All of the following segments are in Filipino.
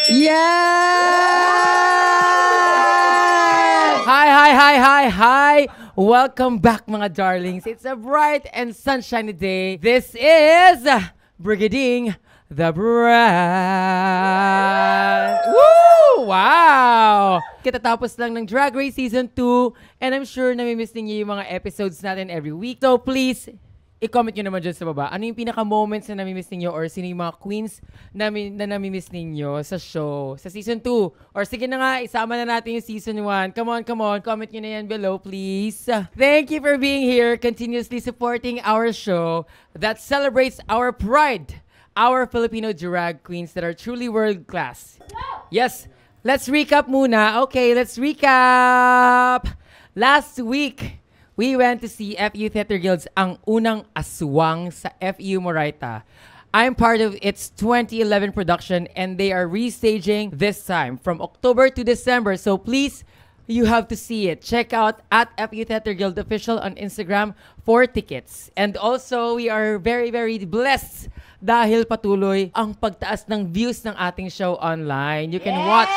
Yes! Hi! Welcome back, mga darlings. It's a bright and sunshiny day. This is Brigading the Brand. Woo! Wow! Kitatapos lang ng Drag Race Season 2 and I'm sure namimiss niyo yung mga episodes natin every week. So please, i-comment nyo naman dyan sa baba. Ano yung pinaka-moments na namimiss ninyo or sino yung mga queens na namimiss ninyo sa show, sa Season 2? Or sige na nga, isama na natin yung Season 1. Come on. Comment nyo na yan below, please. Thank you for being here, continuously supporting our show that celebrates our pride, our Filipino drag queens that are truly world-class. Yes, let's recap muna. Okay, let's recap. Last week, we went to see FU Theater Guild's Ang Unang Aswang sa FU Moraita. I'm part of its 2011 production and they are restaging this time from October to December. So please, you have to see it. Check out at FU Theater Guild Official on Instagram for tickets. And also, we are very, very blessed dahil patuloy ang pagtaas ng views ng ating show online. You can watch...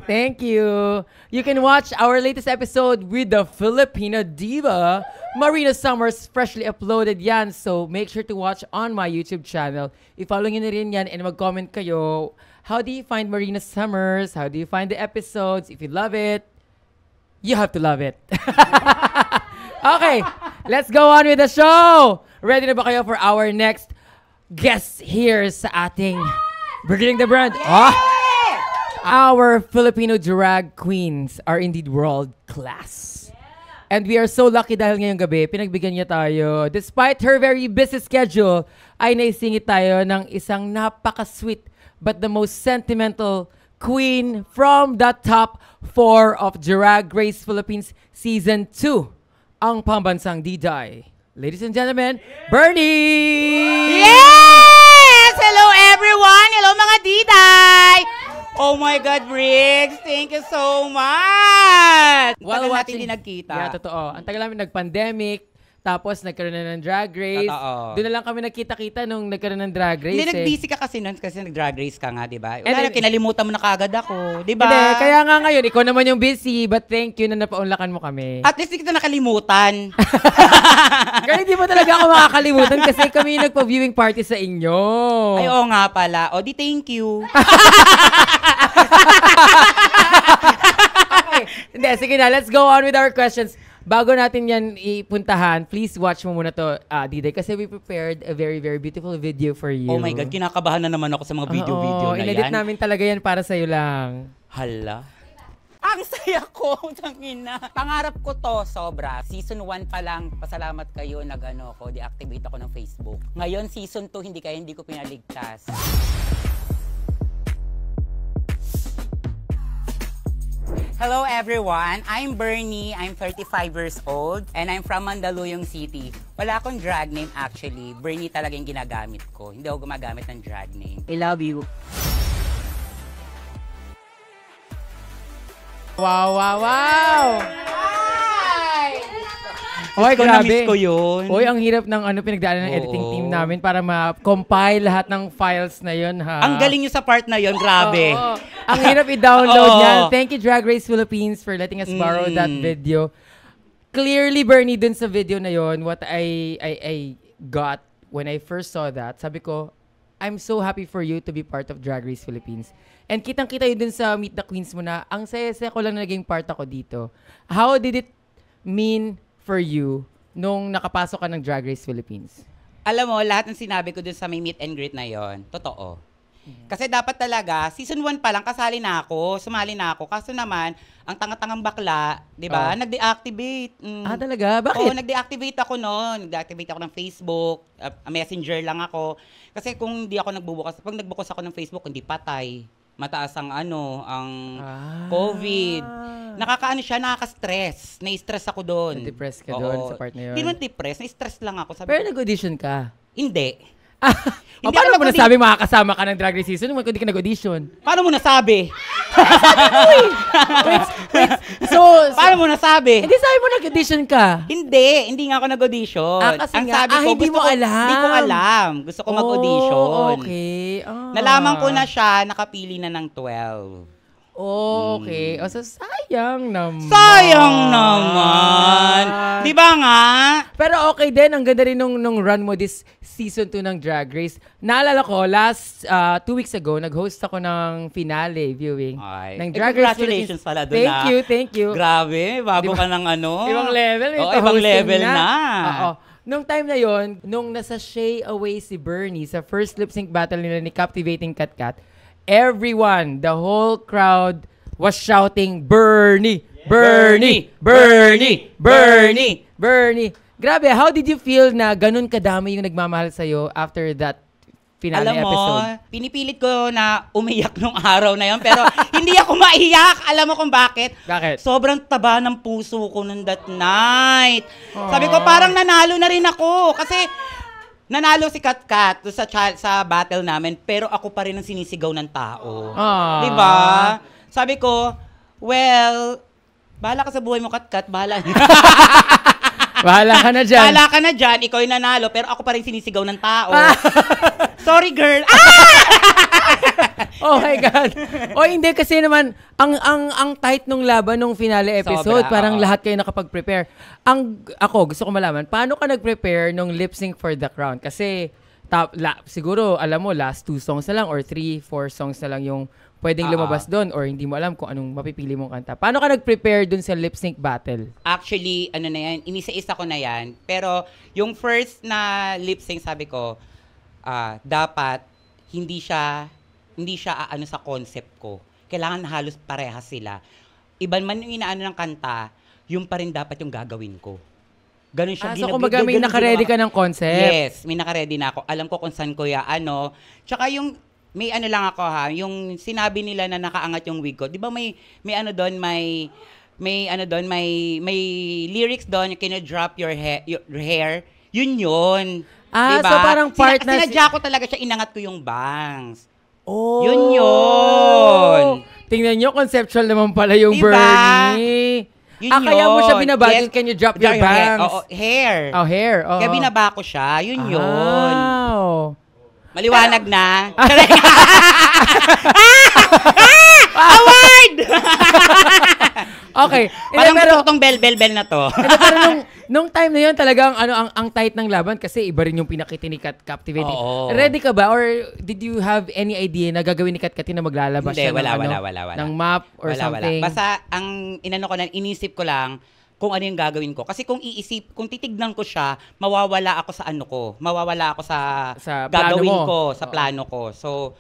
Thank you. You can watch our latest episode with the Filipino diva, Marina Summers, freshly uploaded yan. So make sure to watch on my YouTube channel. I-follow nyo na rin yan and mag-comment kayo. How do you find Marina Summers? How do you find the episodes? If you love it, you have to love it. Okay, let's go on with the show. Ready na ba kayo for our next guest here sa ating Brigading the Brand? Our Filipino drag queens are indeed world-class. And we are so lucky dahil ngayong gabi, pinagbigyan niya tayo. Despite her very busy schedule, ay naisingit tayo ng isang napaka-sweet but the most sentimental queen from the top 4 of Drag Race Philippines Season 2, ang pambansang Diday. Ladies and gentlemen, Bernie! Yes! Hello everyone! Hello mga Diday! Oh my God, Briggs! Thank you so much! While Tagal watching, natin din nagkita. Yeah, totoo. Ang tagal namin nag-pandemic, tapos nagkaroon na ng Drag Race. Totoo. Doon na lang kami nagkita-kita nung nagkaroon ng Drag Race. Hindi, nag-busy ka kasi nun kasi nag-drag race ka nga, di ba? And Wala then, kinalimutan mo na kagad ako, di ba? Hindi, kaya nga ngayon, ikaw naman yung busy, but thank you na napaunlakan mo kami. At least hindi kita nakalimutan. Kaya hindi mo talaga ako makakalimutan kasi kami yung nagpa-viewing party sa inyo. Ay, oo nga pala. O, di thank you. Okay. Hindi, sige na, let's go on with our questions. Bago natin yan ipuntahan, please watch mo muna to, Diday, kasi we prepared a very, very beautiful video for you. Oh my God, kinakabahan na naman ako sa mga video-video na yan. Inedit namin talaga yan para sa'yo lang. Hala. Ang saya ko, tangina. Pangarap ko to, sobra. Season 1 pa lang, pasalamat kayo, deactivate ako ng Facebook. Ngayon, Season 2, hindi ko pinaligtas. Hello everyone, I'm Bernie, I'm 35 years old, and I'm from Mandaluyong City. Wala akong drag name actually, Bernie talaga yung ginagamit ko. Hindi ako gumagamit ng drag name. I love you. Wow! Oy, Ikaw, grabe. na-miss ko yun. Oy, ang hirap ng pinagdaanan ng editing team namin para ma-compile lahat ng files na yun, ha? Ang galing nyo sa part na yun, grabe. Oo. Ang hirap i-download yan. Thank you, Drag Race Philippines, for letting us borrow that video. Clearly, Bernie, dun sa video na yun, what I got when I first saw that, sabi ko, I'm so happy for you to be part of Drag Race Philippines. And kitang-kita yun dun sa Meet the Queens mo na, ang saya-saya ko lang na naging part ako dito. How did it mean for you nung nakapasok ka ng Drag Race Philippines? Alam mo, lahat ng sinabi ko dun sa may meet and greet na yon, totoo. Kasi dapat talaga, Season 1 pa lang, sumali na ako. Kaso naman, ang tanga-tangang bakla, di ba, nag-deactivate. Talaga? Bakit? Oo, nag-deactivate ako noon. Nag-deactivate ako ng Facebook, messenger lang ako. Kasi kung hindi ako nagbubukas, pag nagbukas ako ng Facebook, hindi patay. Mataas ang COVID. Nakaka-stress. Na-stress ako doon. Na-depress ka doon sa part na yun? Hindi naman depress, na-stress lang ako. Pero nag-audition ka? Hindi. Hindi paano ako mo nasabi makakasama ka ng Drag Race season kung hindi ka nag-audition? Paano mo nasabi? Wait. So, Paano mo nasabi? hindi sabi mo nag-audition ka. Hindi nga ako nag-audition. Kasi Ang nga, sabi ko, hindi mo alam. Hindi ko alam. Gusto ko mag-audition. Okay. Nalaman ko na siya, nakapili na ng 12. Okay. O, so sayang naman. Sayang naman. Di ba nga? Pero okay din, ang ganda rin nung run mo this season 2 ng Drag Race. Naalala ko, last 2 weeks ago, nag-host ako ng finale viewing ng Drag Race. Congratulations pala doon. Thank you. Grabe, bago ka ng ano. Ibang level. Ibang level na. Oo. Nung time na yon, nung nasa Shay Away si Bernie sa first lip sync battle nila ni Captivating Katkat, everyone, the whole crowd was shouting, Bernie! Bernie! Bernie! Bernie! Bernie! Grabe, how did you feel na ganun kadami yung nagmamahal sa'yo after that finale Alam mo, episode? pinipilit ko na umiyak nung araw na yon, pero hindi ako maiyak. Alam mo kung bakit? Bakit? Sobrang taba ng puso ko nung that night. Sabi ko, parang nanalo na rin ako. Kasi nanalo si Katkat sa battle namin, pero ako pa rin ang sinisigaw ng tao. Diba? Sabi ko, well, bahala ka sa buhay mo, Katkat. Bahala. Bahala ka na dyan. Bahala ka na dyan. Ikaw yung nanalo, pero ako pa rin sinisigaw ng tao. Sorry, girl. Oh my God. O hindi kasi naman, ang tight nung laban nung finale episode, parang lahat kayo nakapag-prepare. Ako, gusto ko malaman, paano ka nag-prepare nung lip sync for the crown? Kasi, siguro, alam mo, last 2 songs na lang or 3, 4 songs na lang yung pwedeng lumabas doon or hindi mo alam kung anong mapipili mong kanta. Paano ka nag-prepare doon sa lip sync battle? Actually, ano na yan, inisa-isa ko na yan. Pero, yung first na lip sync, sabi ko, dapat, hindi siya aano sa concept ko. Kailangan halos parehas sila. Iban man yung inaano ng kanta, yung pa rin dapat yung gagawin ko. Ganun siya. So kumbaga may nakaredy ka ng concept? Yes, may nakaredy na ako. Alam ko kung saan ko ano. Tsaka yung, may ano lang ako yung sinabi nila na nakaangat yung wig ko. Di ba may ano doon, may lyrics doon, you cannot drop your hair. Yun. Diba? So parang part na... Sinadya ko talaga siya, inangat ko yung bangs. Oh! Yun. Tingnan nyo, conceptual naman pala yung diba? Bernie. Kaya mo siya binabago, can you drop your bangs? Hair. Oh, hair. Kaya binaba ko siya, yun. Wow. Maliwanag na. Award! Okay. Parang pero itong bell na to. Pero nung time na yun, talagang ang tight ng laban kasi iba rin yung pinakitinik at captivating. Ready ka ba? Or did you have any idea na gagawin ni Katkatin na maglalabas siya wala. ng map or something? Basta ang inisip ko lang kung ano yung gagawin ko. Kasi kung titignan ko siya, mawawala ako sa Mawawala ako sa gagawin ko, sa plano ko. So,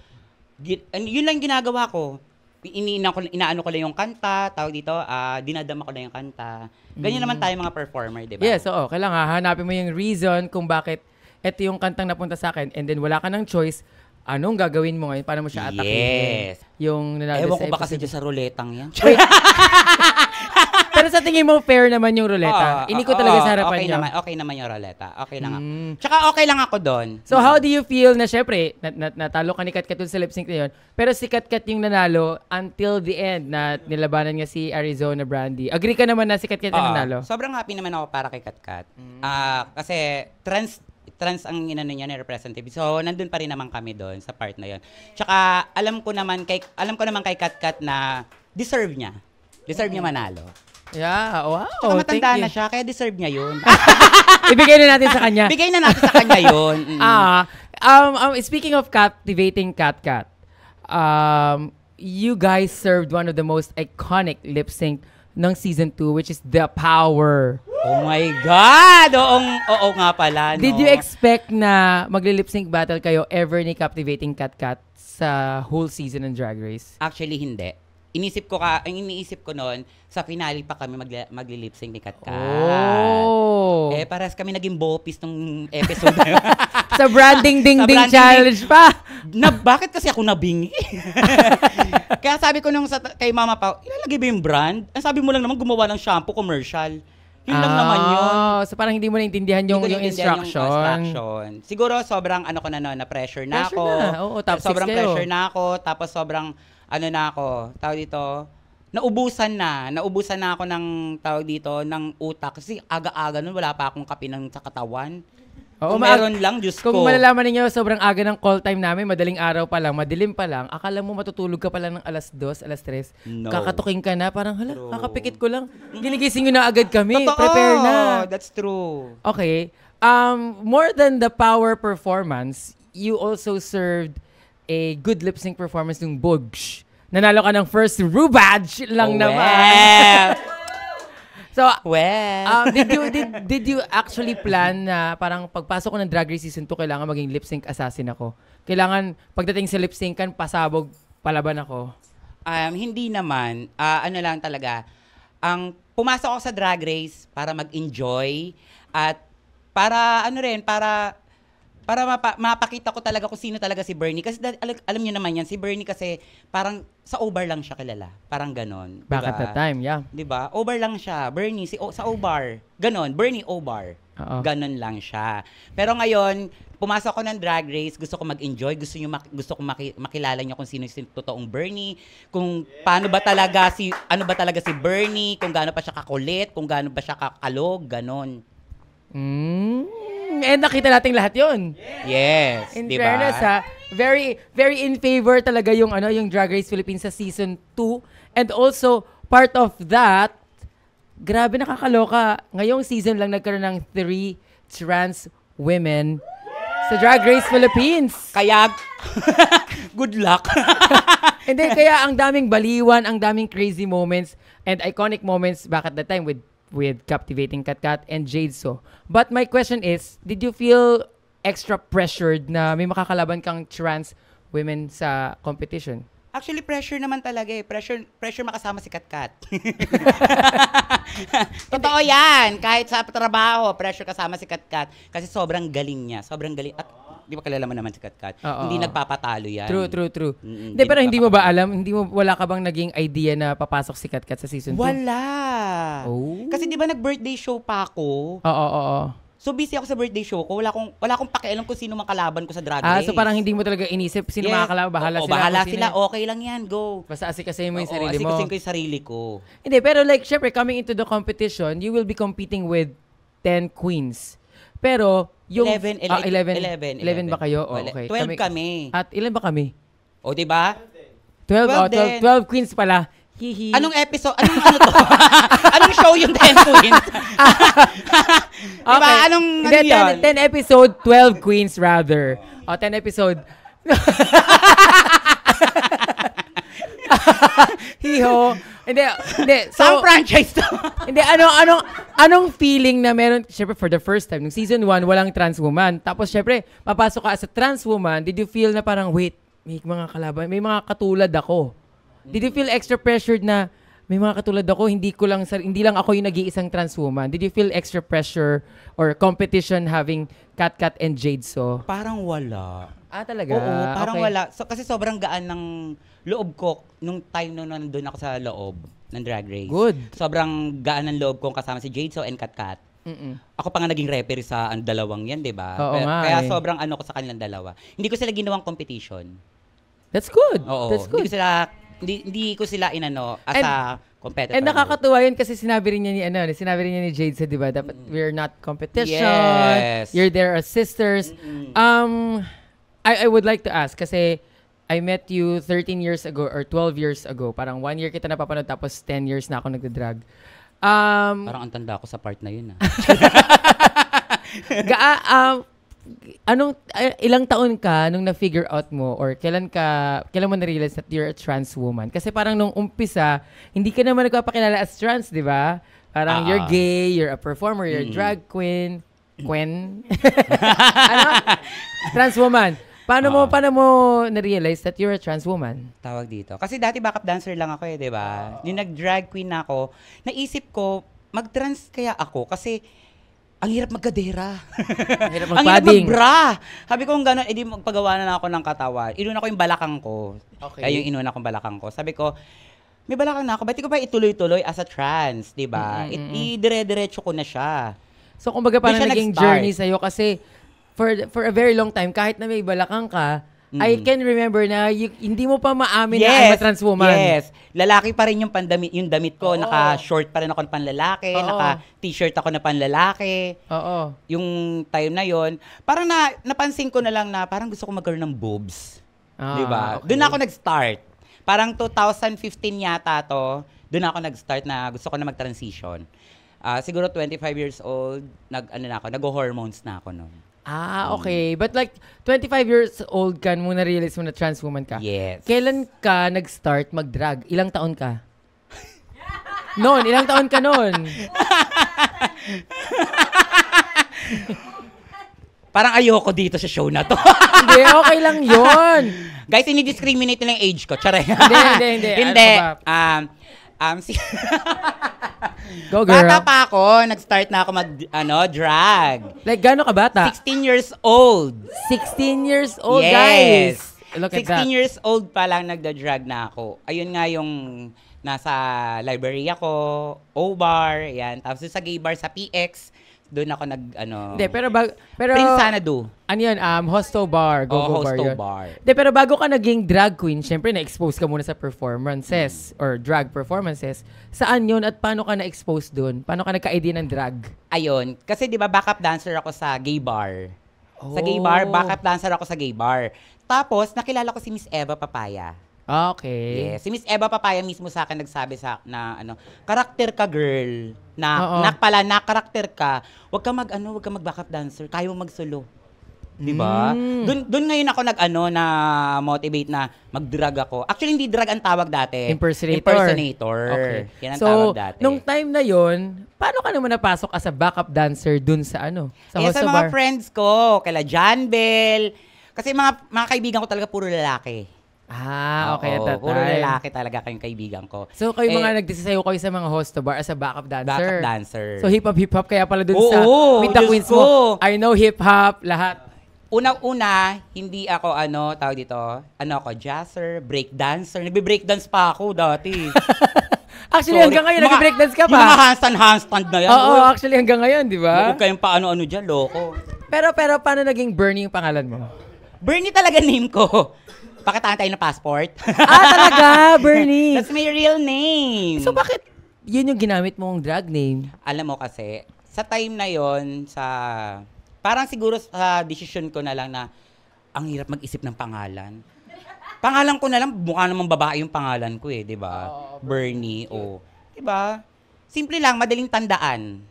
yun lang ginagawa ko. Inaano ko lang yung kanta, tawag dito, dinadama ko lang yung kanta. Ganyan naman tayo mga performer, di ba? Yes, oo. Kailangan hanapin mo yung reason kung bakit ito yung kantang napunta sa akin and then wala ka ng choice, anong gagawin mo ngayon? Paano mo siya atakin? Yes. Yung nanalo Ewan sa ko ba kasi episode. dyan sa ruletang yan? Wait. Pero sa tingin mo, fair naman yung ruleta. Inikot talaga sa harapan niyo. Okay naman yung ruleta. Okay lang ako. Tsaka okay lang ako doon. So how do you feel na syempre, natalo ka ni Katkat sa lip sync na yun, pero si Katkat yung nanalo until the end na nilabanan niya si Arizona Brandy. Agree ka naman na si Katkat yung nanalo? Sobrang happy naman ako para kay Katkat. Kasi trans ang inano niya na representative. So nandun pa rin naman kami doon sa part na yun. Tsaka alam ko naman kay Katkat na deserve niya manalo. Yeah, wow. Tsaka matanda na siya, kaya deserve niya yun. Ibigay na natin sa kanya. Bigay na natin sa kanya yun. Speaking of captivating Katkat, you guys served one of the most iconic lip sync ng season 2, which is The Power. Oh my God! Oo nga pala, no? Did you expect na magli-lip sync battle kayo ever ni Captivating Katkat sa whole season ng Drag Race? Actually, hindi. Iniisip ko noon, sa finale pa kami magli-lip sync ni Katkat. Oh! Parehas kami naging bopis nung episode na yun. Sa branding ding challenge pa! Bakit kasi ako nabingi? Kaya sabi ko kay Mama Pao, ilalagay ba yung brand? Ang sabi mo lang naman gumawa ng shampoo commercial. Yun lang naman yun. So parang hindi mo naintindihan yung instruction. Siguro sobrang ano ko na noon, na pressure na ako. Oo, top 6 sobrang kayo. pressure na ako, tapos sobrang ano na ako, tawag dito, naubusan na ako ng tawag dito, ng utak. Kasi aga-aga nun, wala pa akong kape sa katawan. Oo, kung meron lang, Diyos ko. Kung malalaman ninyo, sobrang aga ng call time namin, madaling araw pa lang, madilim pa lang, akala mo matutulog ka pa lang ng alas 2, alas 3, kakatukin ka na, parang hala, kakapikit ko lang. Ginigising nyo na agad kami, Totoo, prepare na. That's true. Okay, more than the power performance, you also served a good lip sync performance ng Bugs. Nanalo ka ng first Rue badge lang naman. So, did you actually plan na parang pagpasok ko ng Drag Race Season 2, kailangan maging lip sync assassin ako? Kailangan, pagdating sa lip syncan, pasabog, palaban ako? Hindi naman. Ano lang talaga. Pumasok ako sa Drag Race para mag-enjoy at para, mapakita ko talaga kung sino talaga si Bernie. Kasi alam niyo naman yan, si Bernie kasi parang sa O-Bar lang siya kilala. Parang ganon. Back at that time, yeah. Diba? O-Bar lang siya. Bernie, sa O-Bar. Ganon. Bernie O-Bar. Ganon lang siya. Pero ngayon, pumasok ako ng Drag Race, gusto ko mag-enjoy, gusto ko makilala niyo kung sino yung totoong Bernie, kung ano ba talaga si Bernie, kung gaano pa siya kakulit, kung gaano pa siya kakalog, ganon. And nakita natin lahat yun. Yes, in diba? fairness, very, very in favor talaga yung Drag Race Philippines sa Season 2. And also, part of that, grabe nakakaloka. Ngayong season lang nagkaroon ng 3 trans women sa Drag Race Philippines. Kaya, good luck. Hindi, kaya ang daming baliwan, ang daming crazy moments, and iconic moments back at the time with Captivating Katkat and Jade So. But my question is, did you feel extra pressured na may makakalaban kang trans women sa competition? Actually, pressure naman talaga eh. Pressure makasama si Katkat. Totoo yan. Kahit sa trabaho, pressure kasama si Katkat. Kasi sobrang galing niya. Sobrang galing. At di ba kilala mo naman si Katkat? Hindi nagpapatalo yan. True. Hindi, pero hindi mo ba alam? Wala ka bang naging idea na papasok si Katkat sa Season 2? Wala. Oh. Kasi di ba nag-birthday show pa ako? Oo. So busy ako sa birthday show ko. Wala akong pakialam kung sino mang kalaban ko sa Drag Race. So parang hindi mo talaga inisip sino makakalaban. Bahala sila. Okay lang yan. Go. Basta asikasin mo yung sarili mo. Asikasin ko yung sarili ko. Hindi, pero like, syempre, coming into the competition, you will be competing with 10 queens. Pero, yung... 11 ba kayo? Oh, okay. 12 kami. At ilan ba kami? O, diba? 12 queens pala. Hihi. Anong episode? Ano to? Anong show yung 10 queens? Diba? Okay. Anong ano yun? 10 episode, 12 queens rather. 10 episode. Hiho. Hindi. So, Some franchise to. Hindi, anong feeling na meron, syempre for the first time, nung season 1, walang trans woman. Tapos syempre, papasok ka as a trans woman, did you feel na parang, wait, may mga kalaban, may mga katulad ako? Did you feel extra pressured na may mga katulad ako, hindi lang ako yung nag-iisang trans woman? Did you feel extra pressure or competition having Katkat and Jade So? Parang wala. Talaga? Oo, parang okay. wala. So, kasi sobrang gaan ng loob ko nung time na nandun ako sa loob ng Drag Race. Good. Sobrang gaan ng loob ko kasama si Jade So and Katkat. Ako pa nga naging referee sa dalawang yan, di ba? Kaya sobrang ko sa kanilang dalawa. Hindi ko sila ginawang competition. That's good. Oo. That's good. Hindi ko sila as a competitor. And nakakatuwa yun kasi sinabi rin niya ni Jade sa, di ba? Dapat we're not competition. Yes. You're there as sisters. I would like to ask kasi I met you 13 years ago or 12 years ago. Parang 1 year kita napapanood tapos 10 years na ako nagda-drag. Parang ang tanda ko sa part na yun. Ilang taon ka nung na-figure out mo or kailan mo na-realize that you're a trans woman? Kasi parang nung umpisa, hindi ka naman nagpapakilala as trans, di ba? Parang you're gay, you're a performer, you're a drag queen. Trans woman. Paano mo na-realize that you're a trans woman? Tawag dito. Kasi dati backup dancer lang ako di ba? Yung nag-drag queen na ako, naisip ko, mag-trans kaya ako kasi ang hirap magkadera. Ang hirap ang hirap mag-bra. Sabi ko kung gano'n, edi magpagawa na ako ng katawan. Inuna ko yung balakang ko. Okay. Ay, yung inuna kong balakang ko. Sabi ko, may balakang na ako. Ba't ko ba ituloy-tuloy as a trans, di ba? Idire-diretso ko na siya. So, kumbaga parang siya naging nag-start. journey sa'yo kasi for a very long time, kahit na may balakang ka, I can remember na hindi mo pa maamin na I'm a trans woman. Yes. Lalaki pa rin yung damit ko. Naka-short pa rin ako na panlalaki. Naka-t-shirt ako na panlalaki. Oo. Yung time na yon, parang napansin ko na lang na parang gusto ko magkaroon ng boobs. Diba? Okay. Doon ako nag-start. Parang 2015 yata to, doon ako nag-start na gusto ko na mag-transition. Siguro 25 years old, nag-hormones na ako noon. Okay. But like, 25 years old ka nung na-realize mo na trans woman ka. Yes. Kailan ka nag-start mag-drag? Ilang taon ka? Noon, ilang taon ka noon? Parang ayoko dito sa show na to. Hindi, okay lang yun. Guys, ini-discriminate nila yung age ko. Charay. Hindi. Hindi. Go, girl. Bata pa ako, nag-start na ako drag. Like, gano'n ka bata? 16 years old. 16 years old, Yes. guys. Look at 16 that. years old pa lang nagda-drag na ako. Ayun nga yung nasa library ako, O-Bar, yan. Tapos sa gay bar sa PX, doon ako Hindi, pero Prince Sanadu. Ano yun? Hosto bar. Go-go bar Hosto yun. bar. Hindi, pero bago ka naging drag queen, syempre na-expose ka muna sa performances or drag performances. Saan yun at paano ka na-expose doon? Paano ka nagka-idea ng drag? Ayun. Kasi di ba backup dancer ako sa gay bar. Sa gay bar, backup dancer ako sa gay bar. Tapos, nakilala ko si Miss Eva Papaya. Okay. Yes. Si Miss Eva Papaya mismo sa akin nagsabi na karakter ka girl. Oo. Na karakter ka. Huwag ka mag-backup dancer. Kaya mo mag-solo. 'Di ba? Doon ngayon ako na motivate na mag-drag ako. Actually hindi drag ang tawag dati. Impersonator. Okay. Yan ang So, tawag dati. nung time na yon, paano ka naman napasok as a backup dancer dun sa sa sa Hosto mga bar? friends ko, kala John Bell. Kasi mga kaibigan ko talaga puro lalaki. Okay, at that Puro time. lalaki talaga kayong kaibigan ko. So, kayo mga nagdisisayo kayo sa mga Hosto bar as a backup dancer. Backup dancer. So, hip-hop kaya pala dun Oo, sa Meet the Diyos Queens ko. mo. I know hip-hop, lahat. Unang-una, hindi ako tawag dito, ako, jazzer, break dancer. Nagbe-breakdance pa ako dati. Actually, Sorry. hanggang ngayon, nag-breakdance ka Yung mga pa. handstand na yan. Oo, actually, hanggang ngayon, di ba? Huwag kayong paano-ano dyan, loko. Pero, paano naging Bernie yung pangalan mo? Bernie talaga name ko. Pakitaan tayo ng passport. Talaga, Bernie. That's my real name. So, bakit yun yung ginamit mong drag name? Alam mo kasi, sa time na yon parang siguro sa decision ko na lang na ang hirap mag-isip ng pangalan. Pangalan ko na lang, mukha namang babae yung pangalan ko di ba? Bernie, di ba? Simple lang, madaling tandaan.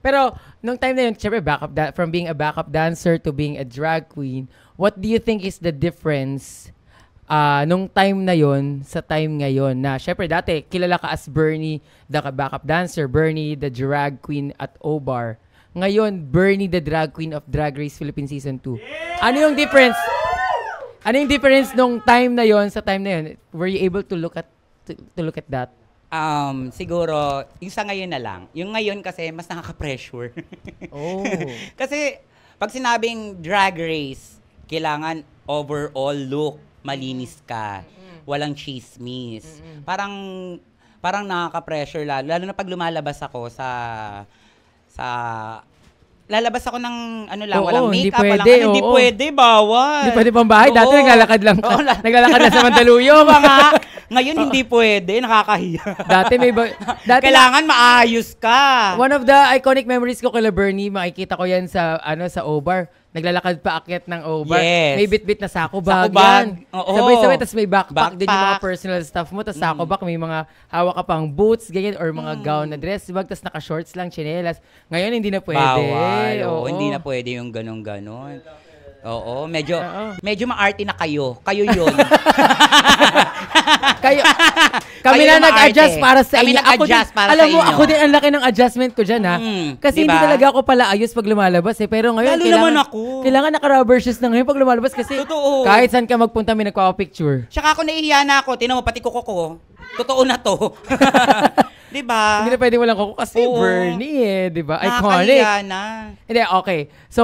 Pero, nung time na yun, syempre, from being a backup dancer to being a drag queen, what do you think is the difference nung time na yon sa time ngayon? Na, syempre, dati, kilala ka as Bernie, the backup dancer, Bernie, the drag queen at O-Bar. Ngayon, Bernie, the drag queen of Drag Race Philippines Season 2. Ano yung difference? Ano yung difference nung time na yon sa time na yun? Were you able to look at that? Siguro, yung sa ngayon na lang. Yung ngayon kasi, mas nakaka-pressure. Kasi, pag sinabing drag race, kailangan overall look, malinis ka, walang chismis. Parang nakaka-pressure lalo na pag lumalabas ako lalabas ako ng walang makeup, hindi pwede, bawal. Hindi pwede pang bahay. Dati naglalakad lang. Naglalakad lang sa Mandaluyong. Ngayon hindi pwede, nakakahiya. Dati kailangan maayos ka. One of the iconic memories ko kay Bernie, makikita ko yan sa O-Bar. Naglalakad pa akyat ng O-Bar. Yes. May bit-bit na sako bag yan. Oo. Sabay-sabay, tas may backpack din yung mga personal stuff mo. Tas sako bag, may mga hawak ka pang boots, ganyan, or mga gown na dress bag, tas naka-shorts lang, chinelas. Ngayon, hindi na pwede. Bawal. Hindi na pwede yung ganon-ganon. Oo, medyo maarte na kayo. Kayo yun. Kami na nag-adjust para sa inyo. Alam mo, inyo. ako din ang laki ng adjustment ko dyan, ha? Kasi diba? hindi talaga ako pala ayos pag lumalabas, eh. Pero ngayon, Lalo naman ako. Kailangan naka-rubber shoes na ngayon pag lumalabas kasi Totoo. kahit saan ka magpunta, may nagpapa-picture. Tsaka ako nahihiya na ako. Tinan mo, pati kuko ko. Totoo na to. Diba? Hindi na pwede walang kuko kasi Bernie, diba? Iconic. Nakakahiya na. Hindi, okay. So,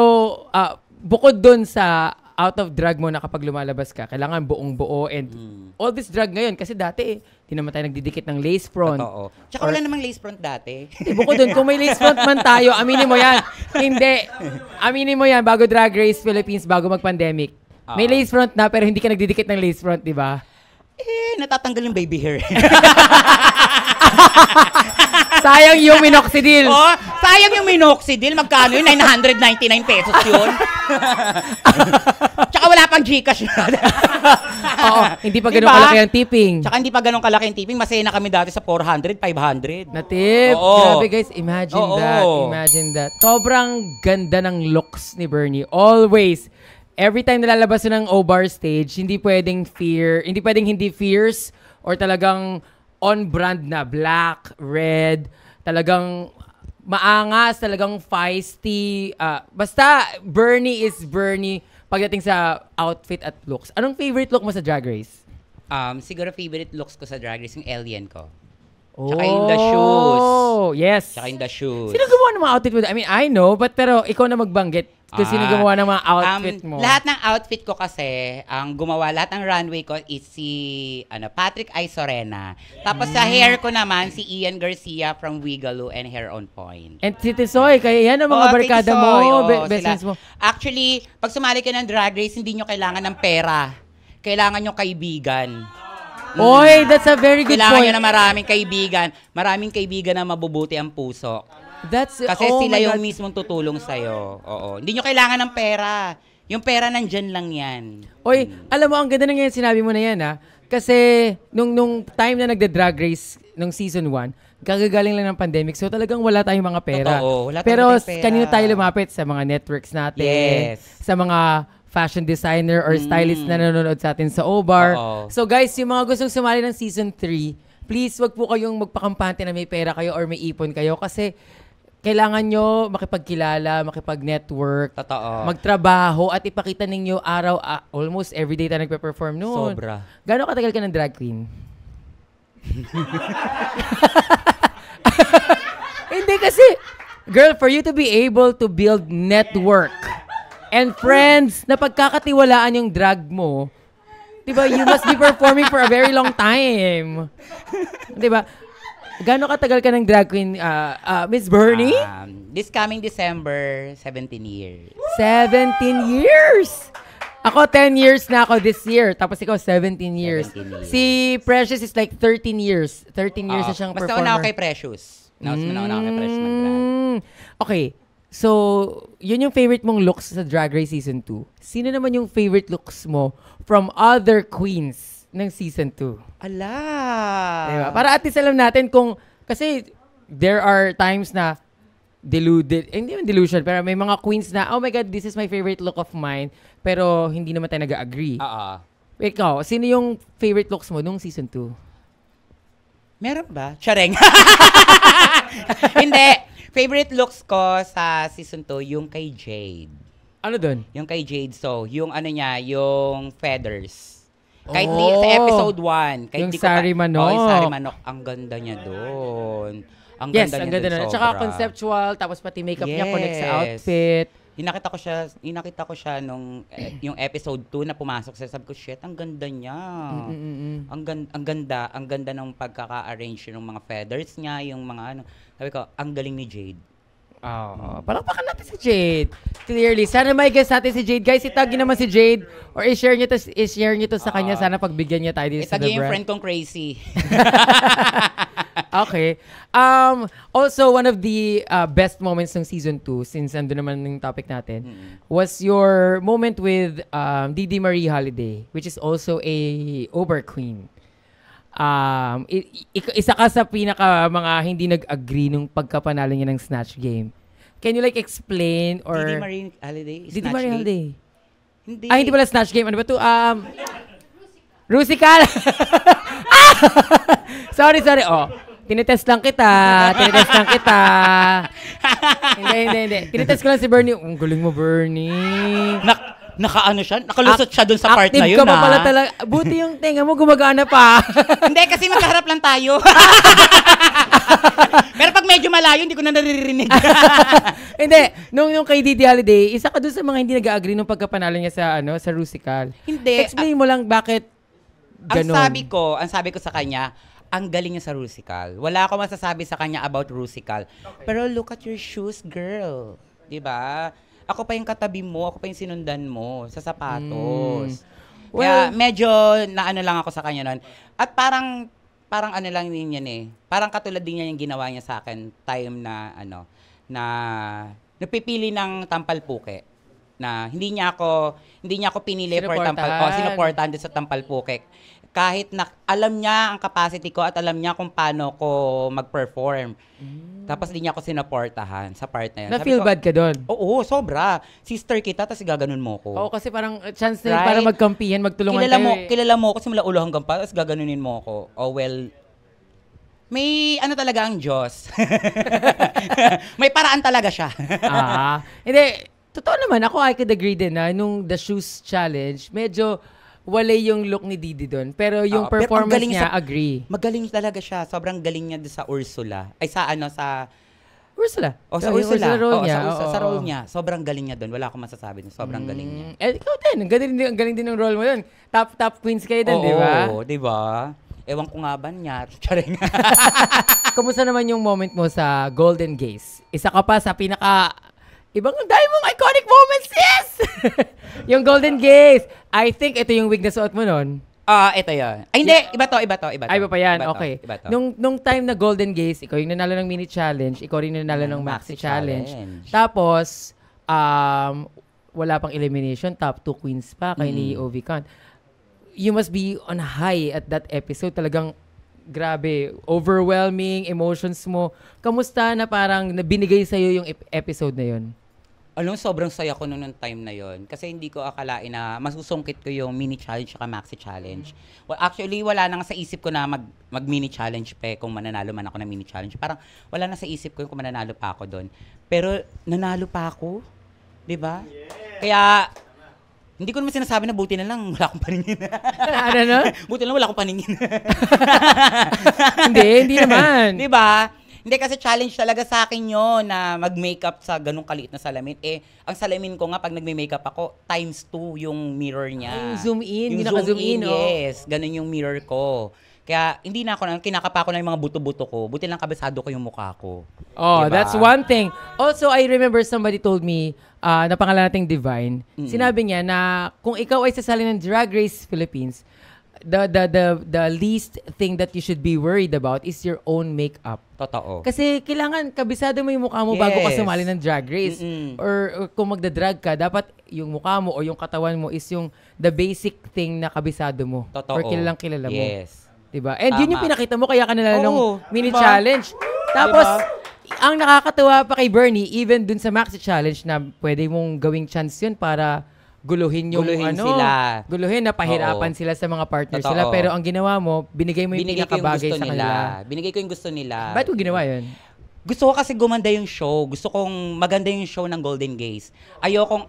bukod dun sa out of drag mo na kapag lumalabas ka, kailangan buong buo and all this drag ngayon kasi dati di naman tayo nagdidikit ng lace front. Oo. Tsaka wala namang lace front dati. Bukod dun, kung may lace front man tayo, aminin mo yan. Hindi. Aminin mo yan bago Drag Race Philippines, bago mag-pandemic. May lace front na pero hindi ka nagdidikit ng lace front, di ba? Natatanggal yung baby hair. Sayang yung minoxidil. Sayang yung minoxidil. Magkano yun? 999 pesos yun. Tsaka wala pang Gcash yun. Oo, hindi pa ganun kalaki ang tipping. Tsaka hindi pa ganun kalaki ang tipping. Masaya na kami dati sa 400, 500. Na tip. Oo. Grabe guys, imagine that. Imagine that. Sobrang ganda ng looks ni Bernie. Always. Every time nalalabas yun ng O-Bar stage, hindi pwedeng hindi fierce or talagang on-brand na black, red, talagang maangas, talagang feisty. Basta, Bernie is Bernie pagdating sa outfit at looks. Anong favorite look mo sa Drag Race? Siguro favorite looks ko sa Drag Race, yung alien ko. Tsaka yung the shoes. Oh, yes. Tsaka yung the shoes. Sino gumawa ng mga outfit mo? I mean, I know, pero ikaw na magbanggit. Kung sino gumawa ng mga outfit mo? Lahat ng outfit ko kasi, ang gumawa, lahat ng runway ko is si Patrick Isorena. Tapos sa hair ko naman, si Ian Garcia from Wigaloo and Hair on Point. And si Tisoy, kaya yan ang mga barkada mo, best friends mo. Actually, pag sumali ka ng Drag Race, hindi nyo kailangan ng pera. Kailangan nyo kaibigan. Oy, that's a very good Kailangan point. nyo na maraming kaibigan. Maraming kaibigan na mabubuti ang puso. Kasi sila yung mismong tutulong sa'yo. Oo. Hindi nyo kailangan ng pera. Yung pera nandyan lang yan. Oy, alam mo, ang ganda na ngayon sinabi mo na yan, ha? Kasi, nung time na nagda-drag race, nung season 1, kagagaling lang ng pandemic, so talagang wala tayong mga pera. Totoo, wala Pero tayong pera. kanino tayo lumapit? Sa mga networks natin. Yes. Sa mga fashion designer or stylist na nanonood sa atin sa O-Bar. So guys, yung mga gustong sumali ng season 3, please wag po kayong magpakampante na may pera kayo or may ipon kayo kasi kailangan nyo makipagkilala, makipag-network, magtrabaho, at ipakita ninyo almost everyday tayo nagpe-perform noon. Sobra. Gano'ng katagal ka ng drag queen? Hindi kasi, girl, for you to be able to build network and friends na pagkakatiwalaan yung drag mo, diba, you must be performing for a very long time. Diba? Gano'ng katagal ka ng drag queen, Miss Bernie? This coming December, 17 years. 17 years! Ako, 10 years na ako this year. Tapos ikaw, 17 years. 17 years. Si Precious is like 13 years. 13 years na siyang mas performer. nauna ako kay Precious. Mas nauna ako kay Precious mag-drag. Okay. So, yun yung favorite mong looks sa Drag Race Season 2. Sino naman yung favorite looks mo from other queens ng Season 2? Ala! Diba? Para at least alam natin kung, kasi there are times na hindi man delusion, pero may mga queens na, oh my God, this is my favorite look of mine, pero hindi naman tayo nag-agree. Ikaw, sino yung favorite looks mo nung Season 2? Meron ba? Chareng. Hindi. Favorite looks ko sa Season 2, yung kay Jade. Ano dun? Yung kay Jade, so, yung ano niya, yung feathers. Kahit sa episode 1. Yung Sari Manok. Yung Sari Manok. Ang ganda niya doon. Ang ganda niya doon, sobra. Tsaka conceptual, tapos pati makeup niya connect sa outfit. Hinakita ko siya nung yung episode 2 na pumasok siya. Sabi ko, shit, ang ganda niya. Ang ganda ng pagkaka-arrange ng mga feathers niya, yung mga ano. Sabi ko, ang galing ni Jade. Palakpakan natin si Jade. Clearly. Sana may guess natin si Jade. Guys, itagin naman si Jade or i-share nyo to sa kanya. Sana pagbigyan niya tayo dito sa The Itagin yung Brand. friend kong crazy. Okay. Also, one of the best moments ng Season 2, since ando naman yung topic natin, was your moment with Didi Marie Holiday, which is also a Ober Queen. Isa ka sa pinaka mga hindi nag-agree nung pagkapanalo niya ng Snatch Game. Can you like explain or... Didi Marie Holiday? Didi Marie Holiday? Hindi. Hindi pala Snatch Game. Ano ba ito? Rusical! Sorry. Oh, tinitest lang kita. Hindi. Tinitest ko lang si Bernie. Ang galing mo, Bernie. Nakaano siya? Nakalusot siya dun sa part na yun, Active ka pa pala talaga. Buti yung tenga mo gumagana pa. Hindi, kasi magkaharap lang tayo. Pero pag medyo malayo, hindi ko na naririnig. Hindi, nung kay Didi Holiday, isa ka dun sa mga hindi nag-agree nung pagkapanalo niya sa Rusical. Hindi. Explain mo lang bakit ganun. Ang sabi ko sa kanya, ang galing niya sa Rusical. Wala akong masasabi sa kanya about Rusical. Okay. Pero look at your shoes, girl. 'Di ba? Ako pa yung katabi mo, ako pa yung sinundan mo sa sapatos. Kaya medyo naano lang ako sa kanya noon. At parang ano lang din yan eh. Parang katulad din yan yung ginawa niya sa akin time na na napipili ng Tampalpuke. Na hindi niya ako pinili for sinuportahan din sa Tampalpuke. Kahit na alam niya ang capacity ko at alam niya kung paano ko mag-perform. Tapos hindi niya ako sinuportahan sa part na yun. Na-feel bad ka doon? Oo, sobra. Sister kita, tapos gaganon mo ko. Oo, kasi parang chance na yun para magkampihan, magtulungan kayo. Kilala mo ko simula ulo hanggang pa, tapos gaganunin mo ko. Oh well, may talaga ang Diyos. May paraan talaga siya. Hindi, totoo naman, I could agree din na nung The Shoes Challenge, medyo wala yung look ni Didi doon. Pero yung performance niya, agree. Magaling talaga siya. Sobrang galing niya sa Ursula. Ay, sa Ursula? Sa Ursula. Role niya. Sa role niya. Sobrang galing niya doon. Wala akong masasabi. Sobrang galing niya. Ikaw din. Ang galing din ng role mo yun. Top queens kayo doon, di ba? Oo, di ba? Ewan ko nga ba niya. Charing. Kamusta naman yung moment mo sa Golden Gaze? Isa ka pa sa ibang dahil mong iconic moments, yes! Yung Golden Gaze. I think ito yung wig na suot mo nun. Ito yun. Ay, hindi. Iba to. Ay, iba pa yan. Iba okay. Iba to. Nung time na Golden Gaze, ikaw yung nanalo ng mini challenge, ikaw rin nanalo ng maxi challenge. Tapos, wala pang elimination. Top 2 queens pa kay ni Ovican. You must be on high at that episode. Talagang grabe, overwhelming emotions mo. Kamusta na parang binigay sa'yo yung episode na yun? Sobrang saya ko noong time na yon kasi hindi ko akalain na masusungkit ko yung mini challenge at maxi challenge. Well, actually, wala na nga sa isip ko na mag mini challenge pa kung mananalo man ako ng mini challenge. Parang wala na sa isip ko kung mananalo pa ako doon. Pero nanalo pa ako, 'di ba? Yeah. Kaya hindi ko naman sinasabi na buti na lang wala akong paningin. Ano? Buti na lang wala akong paningin. Hindi naman. 'Di ba? Hindi, kasi challenge talaga sa akin yun na mag-makeup sa ganung kaliit na salamin. Ang salamin ko nga, pag nagme-makeup ako, times 2 yung mirror niya. Yung zoom in, yung zoom in, yes. Ganun yung mirror ko. Kaya, hindi na ako, kinakapa ko na yung mga buto-buto ko. Buti lang kabisado ko yung mukha ko. Oh, diba? That's one thing. Also, I remember somebody told me, na pangalan nating Divine, sinabi niya na kung ikaw ay sasali ng Drag Race Philippines, the least thing that you should be worried about is your own makeup. Totoo. Kasi kailangan kabisado mo yung mukha mo bago ka sumali ng Drag Race. Or kung magda-drag ka, dapat yung mukha mo o yung katawan mo is yung the basic thing na kabisado mo. Totoo. Or kilalang kilala mo. Yes. Diba? And yun yung pinakita mo, kaya ka nalala ng mini diba? challenge. Tapos, ang nakakatuwa pa kay Bernie, even dun sa Maxi Challenge na pwede mong gawing chance yun para guluhin sila. Guluhin na pahirapan sila sa mga partners sila. Pero ang ginawa mo, binigay mo yung pinakabagay sa kanila. Binigay ko yung gusto nila. Ba't mo ginawa yun? Gusto ko kasi gumanda yung show. Gusto kong maganda yung show ng Golden Gaze. Ayoko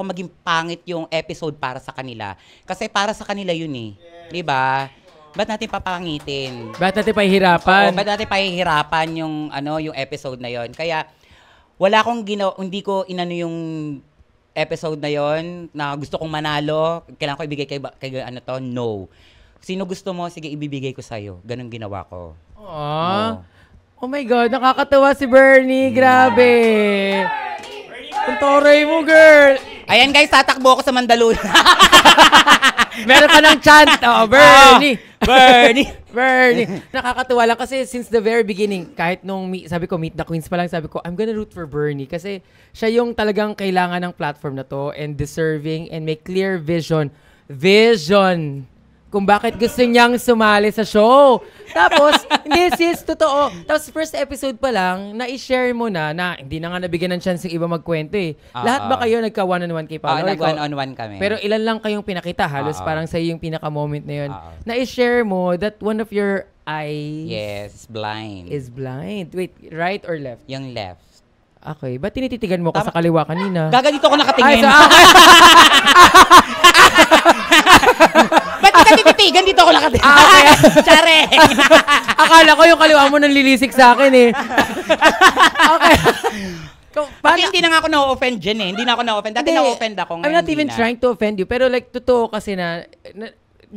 maging pangit yung episode para sa kanila. Kasi para sa kanila yun eh. Yeah. 'Di ba? Ba't natin papangitin? Ba't natin pahihirapan? Ba't natin pahihirapan yung episode na yon? Kaya hindi ko inano yung episode na yon na gusto kong manalo, kailangan ko ibigay kay no. Sino gusto mo, sige ibibigay ko sa'yo. Ganun ginawa ko. Oh my God, nakakatawa si Bernie. Grabe. Ang toray mo, girl. Ayan guys, tatakbo ako sa Mandaluyong. Meron ka ng chant. Bernie. Bernie. Nakakatuwa lang kasi since the very beginning, kahit nung sabi ko, Meet the Queens pa lang, sabi ko, I'm gonna root for Bernie kasi siya yung talagang kailangan ng platform na to and deserving and may clear vision kung bakit gusto niyang sumali sa show. Tapos, hindi sis, totoo. Tapos first episode pa lang, na-share mo na hindi na nga nabigyan ng chance yung iba magkwento eh. Lahat ba kayo nagka one-on-one kay Paolo? Nag-one-on-one kami. Pero ilan lang kayong pinakita, halos parang sa'yo yung pinaka-moment na yun. Na-share mo that one of your eyes is blind. Wait, right or left? Yung left. Okay. Ba't tinititigan mo ko sa kaliwa kanina? Gaganito ako nakatingin. Ay, so, okay. Ba't ka tititigan dito ako nakatingin? Okay. Tsareng! Akala ko yung kaliwa mo nang lilisik sa akin eh. Okay. Bakit hindi na nga ako na-offend dyan eh. Hindi na ako na-offend. Dati na-offend ako. I'm not even trying to offend you. Pero like, totoo kasi na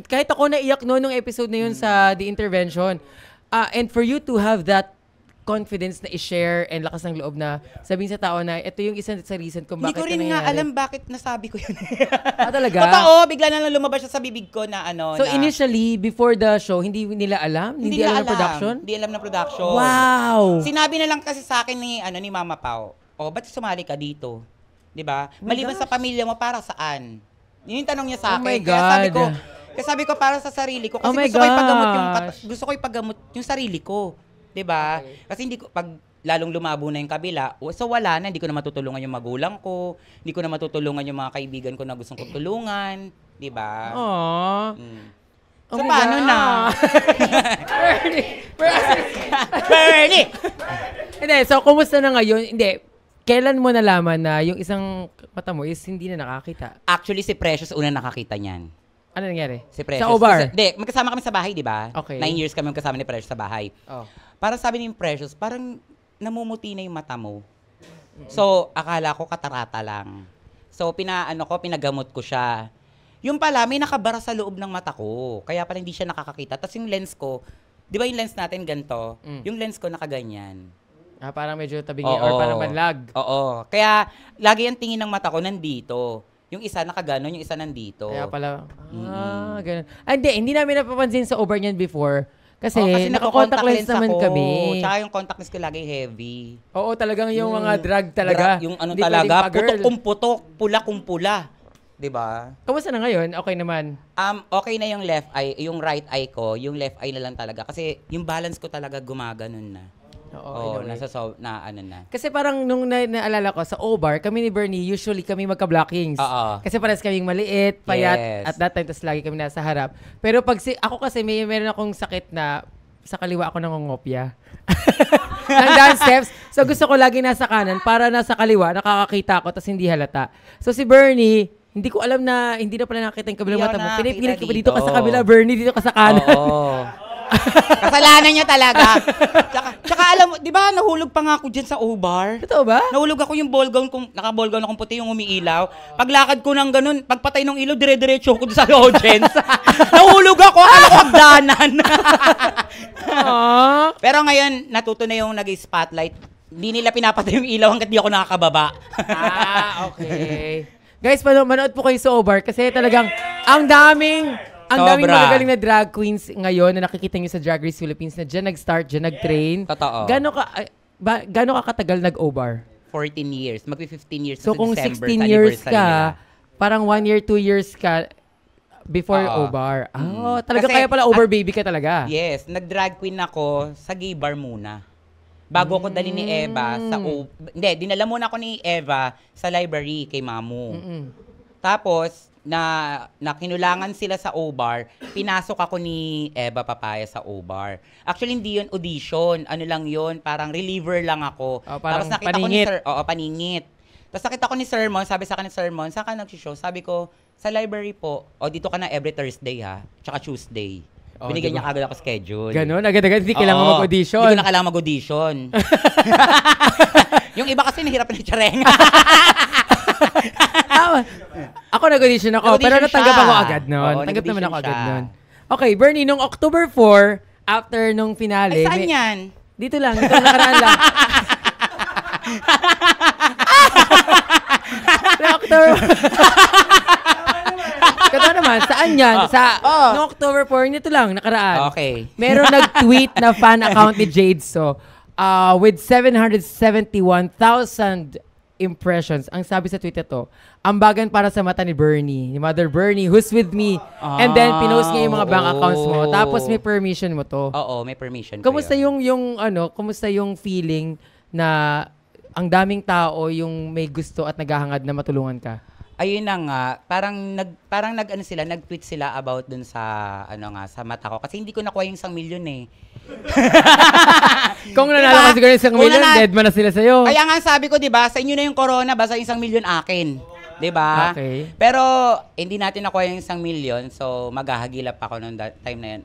kahit ako naiyak nung episode na yun sa The Intervention. And for you to have that confidence na i-share and lakas ng loob na sabihin sa tao na ito yung isa sa reason kung bakit Hindi ko rin nga alam bakit nasabi ko yun. Talaga? Totoo, bigla na lang lumabas siya sa bibig ko na ano. So initially, before the show, hindi nila alam? Hindi alam ng production? Hindi alam ng production. Wow! Sinabi na lang kasi sa akin ni Mama Pao, ba't sumali ka dito? 'Di ba? Maliban sa pamilya mo, para saan? Yun yung tanong niya sa akin. Oh my God. Kaya sabi ko para sa sarili ko kasi Oh my gusto ko ipagamot yung sarili ko. 'Di ba? Okay. Kasi hindi ko pag lalong lumabo na yung kabila, so wala na, hindi ko na matutulungan yung magulang ko, hindi ko na matutulungan yung mga kaibigan ko na gustong kong tulungan, 'di ba? Aww. So paano na? Bernie! Hindi, so kumusta na ngayon? Hindi, kailan mo nalaman na yung isang mata mo is hindi na nakakita? Actually, si Precious una nakakita niyan. Ano nangyari? Si Precious. Sa OBAR? Hindi, magkasama kami sa bahay, di ba? Okay. 9 years kami magkasama ni Precious sa bahay. Oh. Parang sabi ni Precious, parang namumuti na yung mata mo. So, akala ko katarata lang. So, pinagamot ko siya. Yung pala, may nakabara sa loob ng mata ko. Kaya pala hindi siya nakakakita. Tapos yung lens ko, di ba yung lens natin ganito? Yung lens ko nakaganyan. Parang medyo tabingi or parang banlag. Oo. Kaya, lagi ang tingin ng mata ko nandito. Yung isa nakaganon, yung isa nandito. Kaya pala, ganun. Hindi namin napapansin sa over niyan before. Kasi naka-contact lens naman kami. Tsaka yung contact lens ko lagi heavy. Oo, talagang yung mga drug talaga. Yung ano Hindi talaga, pwedeng pa-girl. putok kung putok, pula kung pula. Diba? Kamusta na ngayon? Okay naman? Okay na yung left eye, yung right eye ko, yung left eye na lang talaga. Kasi yung balance ko talaga gumaganon na. Oo, na. Kasi parang nung naalala ko, sa O-Bar, kami ni Bernie, usually kami magka-blockings. Kasi parehas kaming maliit, payat, at that time, tapos lagi kami nasa harap. Pero pag ako kasi, meron akong sakit na sa kaliwa ako nangongopya. Ang dance steps. So gusto ko lagi nasa kanan para nasa kaliwa, nakakakita ako, tapos hindi halata. So si Bernie, hindi ko alam na, hindi na pala nakita yung kabilang mata mo. Pinipilit ko pa dito ka sa kabila, Bernie, dito ka sa kanan. Oo. Kasalanan niya talaga. Tsaka alam mo, di ba nahulog pa nga ako dyan sa O-Bar? Totoo ba? Nahulog ako yung ball gown, naka-ball gown akong puti yung umiilaw. Paglakad ko ng ganun, pagpatay ng ilaw, dire-diretso ko sa audience. Nahulog ako, akala ko hagdanan. Pero ngayon, natuto na yung nag-spotlight. Hindi nila pinapatay yung ilaw hanggat di ako nakakababa. Okay. Guys, manood po kayo sa O-Bar kasi talagang ang daming magagaling na drag queens ngayon na nakikita nyo sa Drag Race Philippines na dyan nag-start, dyan nag-train. Totoo. Gano'n ka katagal nag-O-Bar? 14 years. Magpi-15 years so sa kung December, 16 years ka, parang 1 year, 2 years ka before O-Bar. Talaga kasi, kaya pala over baby ka talaga. Yes. Nag-drag queen ako sa gay bar muna. Bago ako dali ni Eva sa dinala muna ako ni Eva sa library kay Mamu. Tapos, na kinulangan sila sa O-Bar, pinasok ako ni Eva Papaya sa O-Bar. Actually, hindi yun audition. Ano lang yun, parang reliever lang ako. Parang tapos nakita paningit. ko ni paningit. Tapos nakita ko ni Sir Mon, sabi sa akin ni Sir Mon, saan ka nag-show? Sabi ko, sa library po. Dito ka na every Thursday ha, tsaka Tuesday. Binigyan niya agad ako schedule. Ganon? Agad-agad, hindi kailangan mag-audition. Hindi ko na kailangan mag-audition. Yung iba kasi nahirapan ni Chareng. Ako nag-audition ako, pero natanggap ako agad nun. Tanggap naman ako agad nun. Okay, Bernie, nung October 4, after nung finale. Ay, saan yan? Dito lang, nakaraan lang. October. Kata naman, saan yan? Noong October 4, nito lang, nakaraan. Okay. Meron nag-tweet na fan account ni Jade So, with 771,000 impressions. Ang sabi sa tweet ito, ambagan para sa mata ni Bernie, ni Mother Bernie, who's with me. And then, pinost niya yung mga bank accounts mo. Tapos, may permission mo to. Oo, may permission ko Kumusta kumusta yung feeling na ang daming tao yung may gusto at naghahangad na matulungan ka? Ayun na nga, nag-tweet sila about dun sa sa mata ko kasi hindi ko nakuha yung 1 million eh. Kung nanalo ka siguro ng 1 million, dead man na sila sa'yo. Kaya nga sabi ko, di ba, sa inyo na yung corona, basta 1 million akin. Di ba? Okay. Pero, hindi natin nakuha yung 1 million, so maghahagilap ako noong time na yan.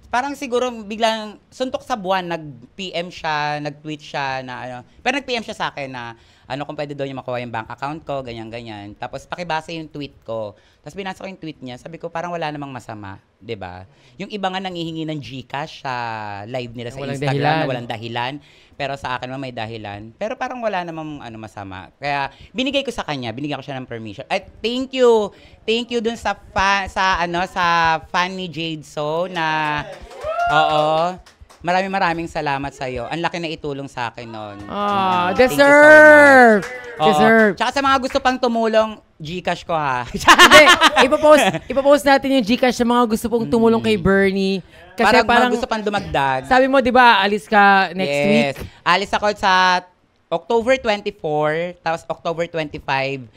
Parang siguro biglang suntok sa buwan, nag-PM siya, nag-tweet siya na ano. Pero nag-PM siya sa akin na ano kung pwede daw niya makuha yung bank account ko, ganyan-ganyan. Tapos pakibasa yung tweet ko. Tapos binasa ko yung tweet niya, sabi ko parang wala namang masama, 'di ba? Yung iba nga nanghihingi ng GCash sa live nila sa Walang Instagram dahilan. na walang dahilan. Pero sa akin naman may dahilan. Pero parang wala namang ano masama. Kaya binigay ko sa kanya, binigyan ko siya ng permission. At thank you. Thank you dun sa fan ni Jade So na oo. Maraming salamat sa iyo. Ang laki na itulong sa akin noon. Thank you so Deserve! much. Oo. Deserve. Tsaka sa mga gusto pang tumulong, GCash ko ha. Hindi, ipopost natin yung Gcash sa mga gusto pong tumulong kay Bernie. Kasi parang gusto pang dumagdag. sabi mo, di ba, alis ka next week? Alis ako sa October 24, tapos October 25,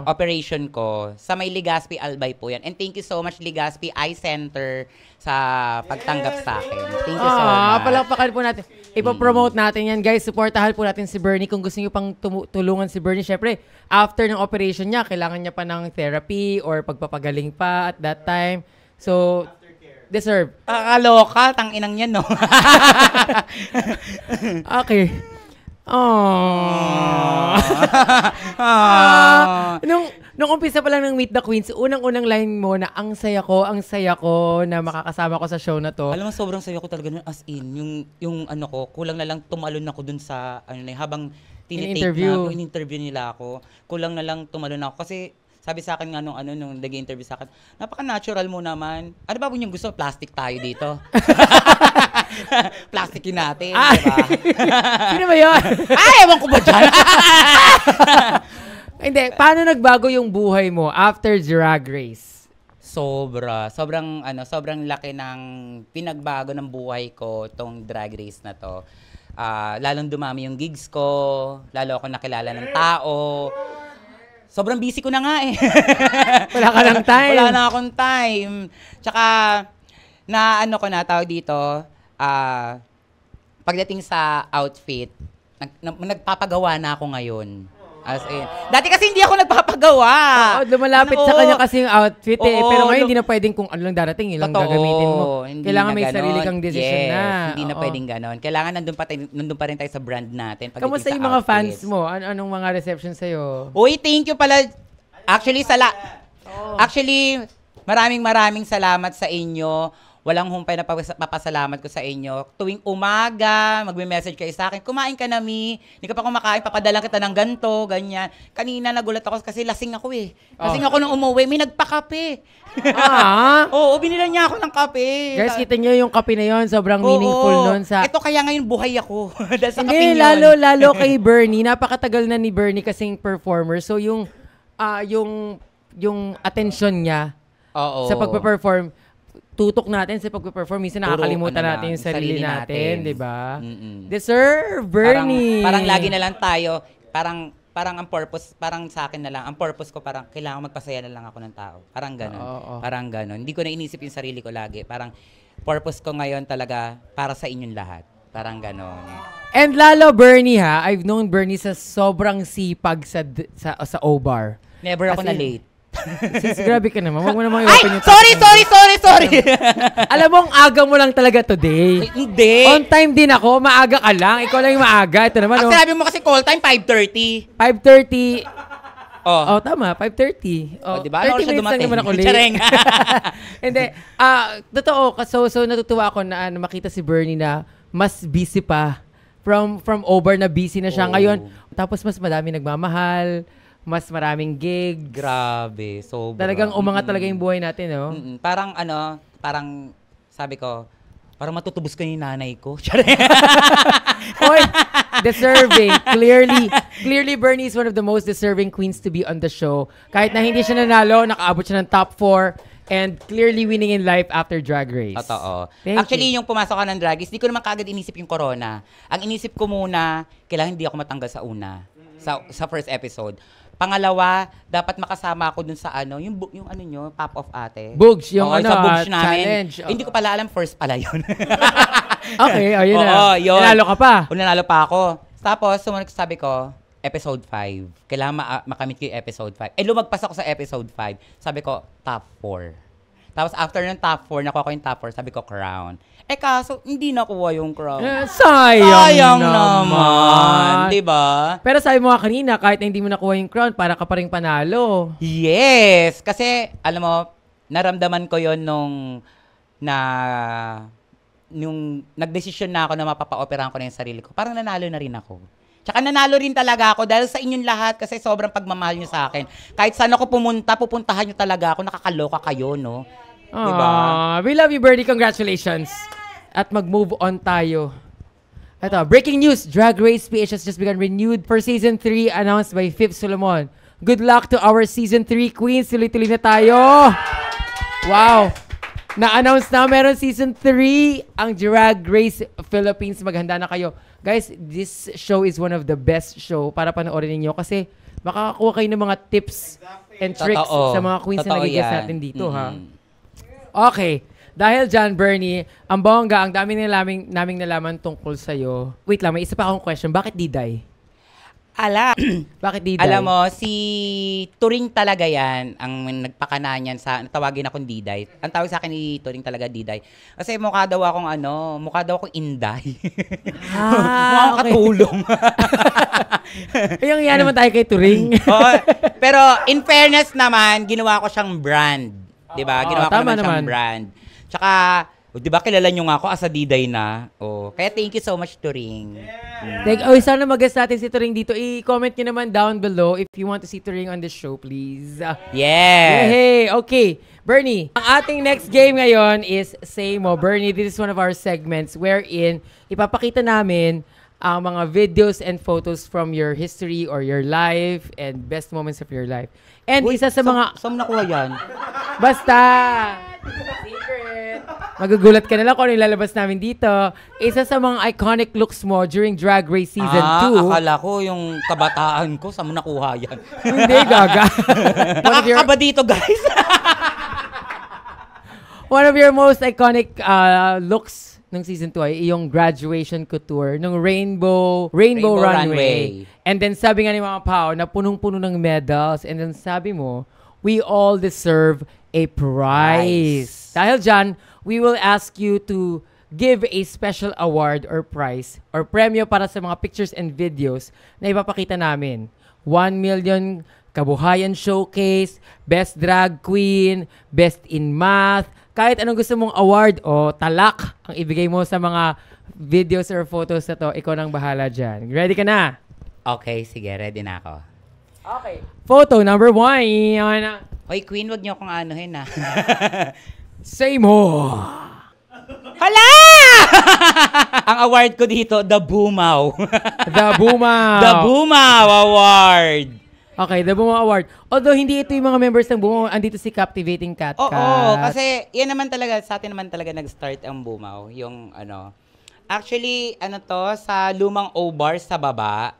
operation ko. Sa may Legazpi Albay po yan. And thank you so much, Legazpi Eye Center, sa pagtanggap sa akin. Thank you so much. Palakpakan po natin. Ipopromote natin yan. Guys, supportahan po natin si Bernie. Kung gusto niyo pang tulungan si Bernie, syempre, after ng operation niya, kailangan niya pa ng therapy or pagpapagaling pa at that time. So, deserve. Kaloka, tanginang yan, no? Okay. Nung umpisa pa lang ng Meet the Queens, unang-unang line mo na ang saya ko na makakasama ko sa show na to. Alam mo, sobrang saya ko talaga nun, as in, yung ano ko, kulang na lang tumalon ako dun sa, ano na, habang in-interview nila ako, kulang na lang tumalon ako. Kasi, sabi sa akin nga nung nag-interview sa akin, napaka-natural mo naman. Ano ba yung gusto? Plastic tayo dito. Plastikin natin, di ba? Sino ba yun? Ewan ko ba dyan? Hindi, paano nagbago yung buhay mo after Drag Race? Sobrang laki ng pinagbago ng buhay ko tong Drag Race na to. Lalong dumami yung gigs ko, lalo ako nakilala ng tao. Sobrang busy ko na nga eh. Wala ka ng time. Wala na akong time. Tsaka, tawag dito, pagdating sa outfit, nagpapagawa na ako ngayon. As in. Dati kasi hindi ako nagpapagawa. Oo, lumalapit sa kanya kasi yung outfit eh. Oo, Pero ngayon, hindi na pwedeng kung ano lang darating, ilang gagamitin mo. Kailangan may sarili kang decision na. Hindi na pwedeng ganon. Kailangan nandun pa rin tayo sa brand natin. Kamusta yung mga fans mo? Anong mga reception sa'yo? Uy, thank you pala. Actually, maraming salamat sa inyo. Walang humpay na papasalamat ko sa inyo. Tuwing umaga, magme-message kayo sa akin, kumain ka na, Mi. Hindi ka pa kumakain, papadala kita ng ganto, ganyan. Kanina nagulat ako kasi lasing ako eh. Lasing ako nung umuwi, may nagpakape. Oo, binila niya ako ng kape. Guys, kita niyo yung kape na yun, sobrang meaningful nun sa... Ito kaya ngayon buhay ako. Dahil sa kape Hindi, yun. lalo kay Bernie. Napakatagal na ni Bernie kasing performer. So yung attention niya sa pagpe-perform, tutok natin sa pagpe-perform. Minsan nakakalimutan natin yung sarili natin, di ba? Deserve, Bernie! Parang lagi na lang tayo, parang ang purpose, parang sa akin na lang, ang purpose ko parang kailangan magpasaya na lang ako ng tao. Parang ganun. Parang ganun. Hindi ko na inisip yung sarili ko lagi. Parang purpose ko ngayon talaga para sa inyong lahat. Parang ganun. And lalo, Bernie ha, I've known Bernie sa sobrang sipag sa O-Bar. Never ako na late. Sis, grabe ka naman. Huwag mo naman i-open yung sorry! Alam mo, ang aga mo lang talaga today. Hindi. On time din ako. Maaga ka lang. Ikaw lang yung maaga. Ito naman, Ang sinabi mo kasi call time, 5:30. 5:30. Oh, tama. 5:30. Diba? Ano siya dumating? Naman ako late. Chareng. Hindi. Totoo. So natutuwa ako na makita si Bernie na mas busy pa. From over na busy na siya ngayon. Tapos mas madami nagmamahal. Mas maraming gig. Grabe, sobra. Talagang umangat talaga yung buhay natin, no? Parang sabi ko, parang matutubos ko yung nanay ko. Oy, deserving. Clearly, Bernie is one of the most deserving queens to be on the show. Kahit na hindi siya nanalo, nakaabot siya ng top 4 and clearly winning in life after Drag Race. Totoo. Actually, yung pumasok ka ng Drag Race, di ko naman kagad inisip yung corona. Ang inisip ko muna, kailangan hindi ako matanggal sa una. Sa first episode. Pangalawa, dapat makasama ako dun sa yung ano nyo, pop-off ate. Bugs, yung sa Bugs namin. challenge. Hindi ko pala alam, first pala yun. Okay, ayun na. Oo, yun. Nanalo ka pa. Nanalo pa ako. Tapos, sumunod sabi ko, episode 5. Kailangan makamit ko yung episode 5. Lumagpas ako sa episode 5. Sabi ko, top 4. Tapos after ng top 4, nakuha ko yung top 4, sabi ko, crown. Kaso, hindi nakuha yung crown. Sayang naman. Diba? Pero sabi mo nga kanina, kahit na hindi mo nakuha yung crown, para ka pa rin panalo. Yes! Kasi, alam mo, naramdaman ko yon nung nagdesisyon na ako na mapapa-operahan ko na yung sarili ko. Parang nanalo na rin ako. Tsaka nanalo rin talaga ako dahil sa inyong lahat kasi sobrang pagmamahal nyo sa akin. Kahit saan ako pupuntahan nyo talaga ako. Nakakaloka kayo, no? Diba? We love you, Birdie. Congratulations. At mag-move on tayo. Ito, breaking news. Drag Race PH has just begun renewed for Season 3 announced by Fifth Solomon. Good luck to our Season 3 queens. Tuloy-tuloy na tayo. Wow. Na-announce na meron Season 3 ang Drag Race Philippines. Maghanda na kayo. Guys, this show is one of the best show para panoorin ninyo kasi makakakuha kayo ng mga tips and tricks sa mga queens na nagigets natin dito, ha? Okay. Dahil dyan, Bernie, ang bongga, ang dami naming nalaman tungkol sa'yo. Wait lang, may isa pa akong question. Bakit Diday? Bakit Diday? Alam mo, si Turing talaga yan, ang nagpakana niyan tawagin akong Diday. Ang tawag sa akin ni Turing talaga Diday. Kasi mukha daw akong Inday. Mukha akong katulong. Yung yan naman tayo kay Turing. Pero in fairness naman, ginawa ko siyang brand. Diba? Ginawa ko naman siyang brand. Tsaka, diba kilala nyo nga ako as a Diday na? Kaya thank you so much, Turing. Sana mag-guest natin si Turing dito. I-comment nyo naman down below if you want to see Turing on the show, please. Yes! Hey, okay. Bernie, ang ating next game ngayon is Say Mo. Bernie, this is one of our segments wherein ipapakita namin ang mga videos and photos from your history or your life and best moments of your life. And isa sa mga... Saan nakuha yan? Basta! Secret! Magugulat ka na lang kung ano ilalabas namin dito. Isa sa mga iconic looks mo during Drag Race Season 2. Akala ko yung kabataan ko, saan mo nakuha yan? Hindi, gaga. Nakakaba dito, guys. One of your most iconic looks ng Season 2 ay yung graduation couture ng Rainbow Runway. And then sabi nga ni Mama Pao na punong-puno ng medals. And then sabi mo, we all deserve a prize. Dahil dyan, we will ask you to give a special award or prize or premyo para sa mga pictures and videos na ipapakita namin. 1 million Kabuhayan Showcase, Best Drag Queen, Best in Math, kahit anong gusto mong award o talak ang ibigay mo sa mga videos or photos na to, ikaw nang bahala dyan. Ready ka na? Okay, sige. Ready na ako. Okay. Photo number 1. Hoy, Queen, wag niyo akong anuhin, ha? Say mo! Hala! Ang award ko dito, The Boomaw. The Boomaw. The Boomaw Award. Okay, The Boomaw Award. Although hindi ito yung mga members ng Boomaw, andito si Captivating Cat Cat. Oo, kasi yan naman talaga, sa atin naman talaga nag-start ang Boomaw. Yung actually, sa lumang O-Bar sa baba.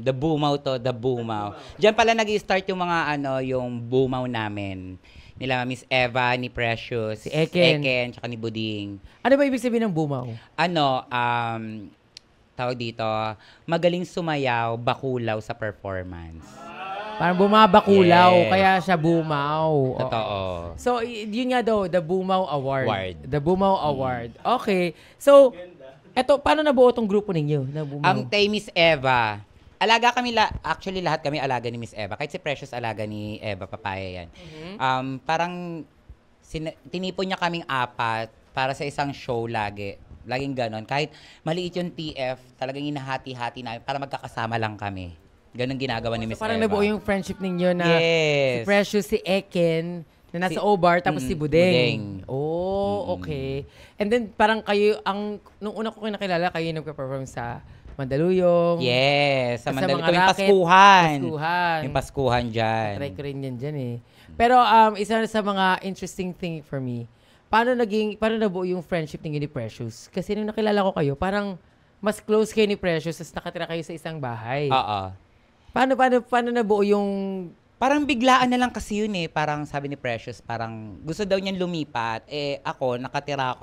The Boomaw to, The Boomaw. Diyan pala nag-start yung mga yung Boomaw namin. Nila Miss Eva, ni Precious, si Eken, tsaka ni Buding. Ano ba ibig sabihin ng Boomaw? Tawag dito, magaling sumayaw, bakulaw sa performance. Parang bumabakulaw, kaya siya Boomaw. Totoo. So, yun nga daw, The Boomaw Award. The Boomaw Award. Okay. So, eto, paano nabuo tong grupo ninyo? Kay Miss Eva, alaga kami, actually lahat kami alaga ni Miss Eva. Kahit si Precious alaga ni Eva, papaya yan. Parang tinipon niya kaming 4 para sa isang show lagi. Laging ganon. Kahit maliit yung TF, talagang inahati-hati namin para magkakasama lang kami. Ganon ginagawa ni Miss Eva. Parang nabuo yung friendship ninyo na si Precious, si Eken, na nasa O-Bar, tapos si Budeng. Okay. And then parang kayo, nung una ko nakilala, kayo nagpa-perform sa Mandaluyong. Yes, sa Mandaluyong. Mga Yung Paskuhan. Yung Paskuhan dyan. Try ko rin yan dyan eh. Pero isa sa mga interesting thing for me, paano nabuo yung friendship ninyo ni Precious? Kasi nung nakilala ko kayo, parang mas close kayo ni Precious as nakatira kayo sa isang bahay. Oo. Paano nabuo yung Parang biglaan na lang kasi yun eh. Parang sabi ni Precious, parang gusto daw niyan lumipat. Eh ako, nakatira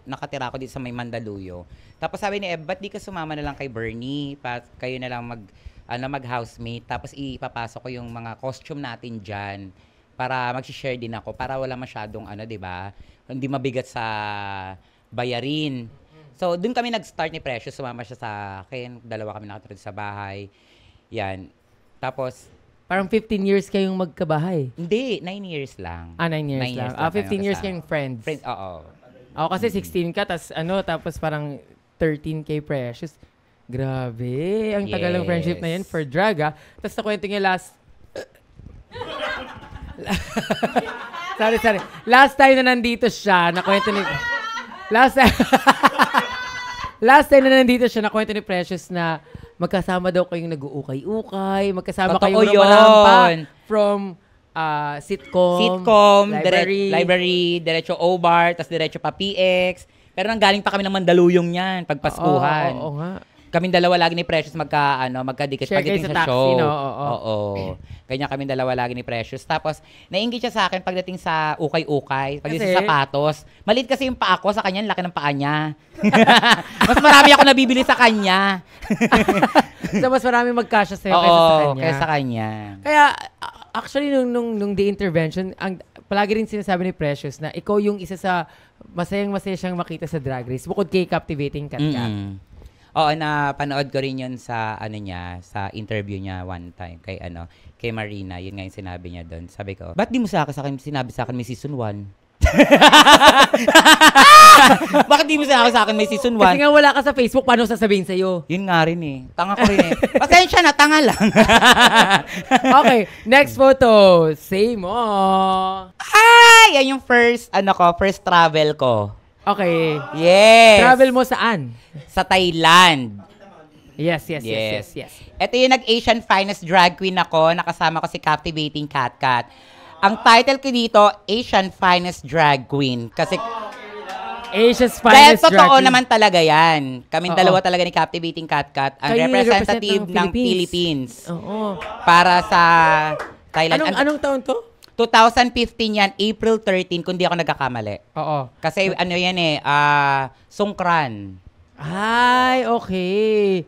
ako dito sa may Mandaluyong. Tapos sabi ni Eb, ba't di ka sumama na lang kay Bernie? Kayo na lang mag-housemate. Tapos ipapasok ko yung mga costume natin dyan para mag-share din ako. Para wala masyadong di ba? Hindi mabigat sa bayarin. So, dun kami nag-start ni Precious. Sumama siya sa akin. Dalawa kami nakatulog sa bahay. Yan. Tapos, Parang 15 years kayong magkabahay. hindi, 9 years lang. 9 years lang. 15 years kayong friends. Oo. Ako kasi 16 ka, tapos parang 13 kay Precious. Grabe. Ang tagal ng friendship na yan for drag, ah. Tapos nakwento niya sorry. Last time na nandito siya, nakwento ni... Last time na nandito siya, nakwento ni Precious na magkasama daw kayong nag-uukay-ukay, magkasama kayong rumarampa from sitcom, library, diretso O-Bar, tas diretso pa PX. Pero nanggaling pa kami ng Mandaluyong yan, pagpaskuhan. Oo nga. Kaming dalawa lagi ni Precious magkadikit Share kayo pagdating sa sa taxi, show. no? Oo. Ganyan kaming dalawa lagi ni Precious. Tapos, nainggit siya sa akin pagdating sa ukay-ukay, pagdating sa sapatos. Maliit kasi yung paa ko, sa kanya, laki ng paa niya. Mas marami ako nabibili sa kanya. So, mas marami magkasya sa'yo kaysa sa kanya. Kaysa kanya. Kaya, actually, nung the intervention, palagi rin sinasabi ni Precious na ikaw yung isa sa masayang-masaya siyang makita sa Drag Race, bukod kay captivating Kat-Kat. Oo, napanood ko rin yun sa sa interview niya one time kay Marina. Yun nga yung sinabi niya doon. Sabi ko, ba't di mo sinabi sa akin may season 1? Bakit di mo sinabi sa akin may season 1? Kasi nga wala ka sa Facebook, paano sasabihin sa'yo? Yun nga rin eh. Tanga ko rin eh. Pasensya na, tanga lang. Okay, next photo. Say mo. Ay, yan yung first travel ko. Okay. Yes. Travel mo saan? Sa Thailand. Yes. Ito yung nag-Asian Finest Drag Queen ako. Nakasama ko si Captivating Kat-Kat. Ang title ko dito, Asian Finest Drag Queen. Kasi Asia's dahil Finest Drag totoo Queen. naman talaga yan. Kaming dalawa talaga ni Captivating Kat-Kat. Ang Kayo representative represent ng Philippines. Oo. Para sa Thailand. Anong taon to? 2015 yan, April 13, kung di ako nagkakamali. Oo. Kasi Songkran. Ay, okay.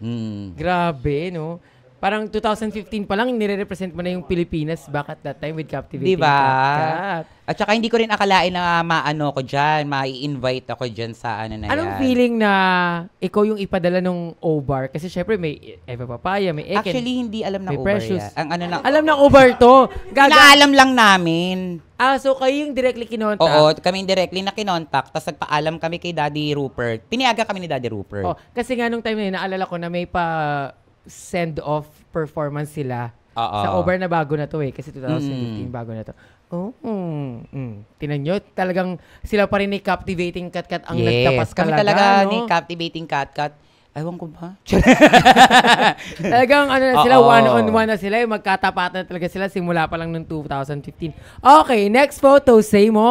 Grabe, no? Parang 2015 pa lang, nire-represent mo na yung Pilipinas back at that time with Captivating Diba? Kat-Kat. At saka hindi ko rin akalain na ko dyan, mai-invite ako dyan sa na Anong yan. feeling na ikaw yung ipadala nung O-Bar? Kasi syempre may Eva Papaya, may Eken. Actually, hindi alam ng may Uber Precious. yan. Alam ng Uber to. Inaalam lang namin. So kayo yung directly kinontak? Oo, kami directly na kinontak. Tapos nagpaalam kami kay Daddy Rupert. Piniaga kami ni Daddy Rupert. Kasi nga nung time na yun, naalala ko na may send-off performance sila. Sa Uber na bago na to kasi 2015 bago na to. Tinan nyo, talagang sila pa rin ni Captivating Kat-Kat ang nagtapas kami talaga, ni Captivating Kat-Kat. Ewan ko ba? Talagang sila, one-on-one na sila. Magkatapatan talaga sila simula pa lang ng 2015. Okay, next photo. Say mo.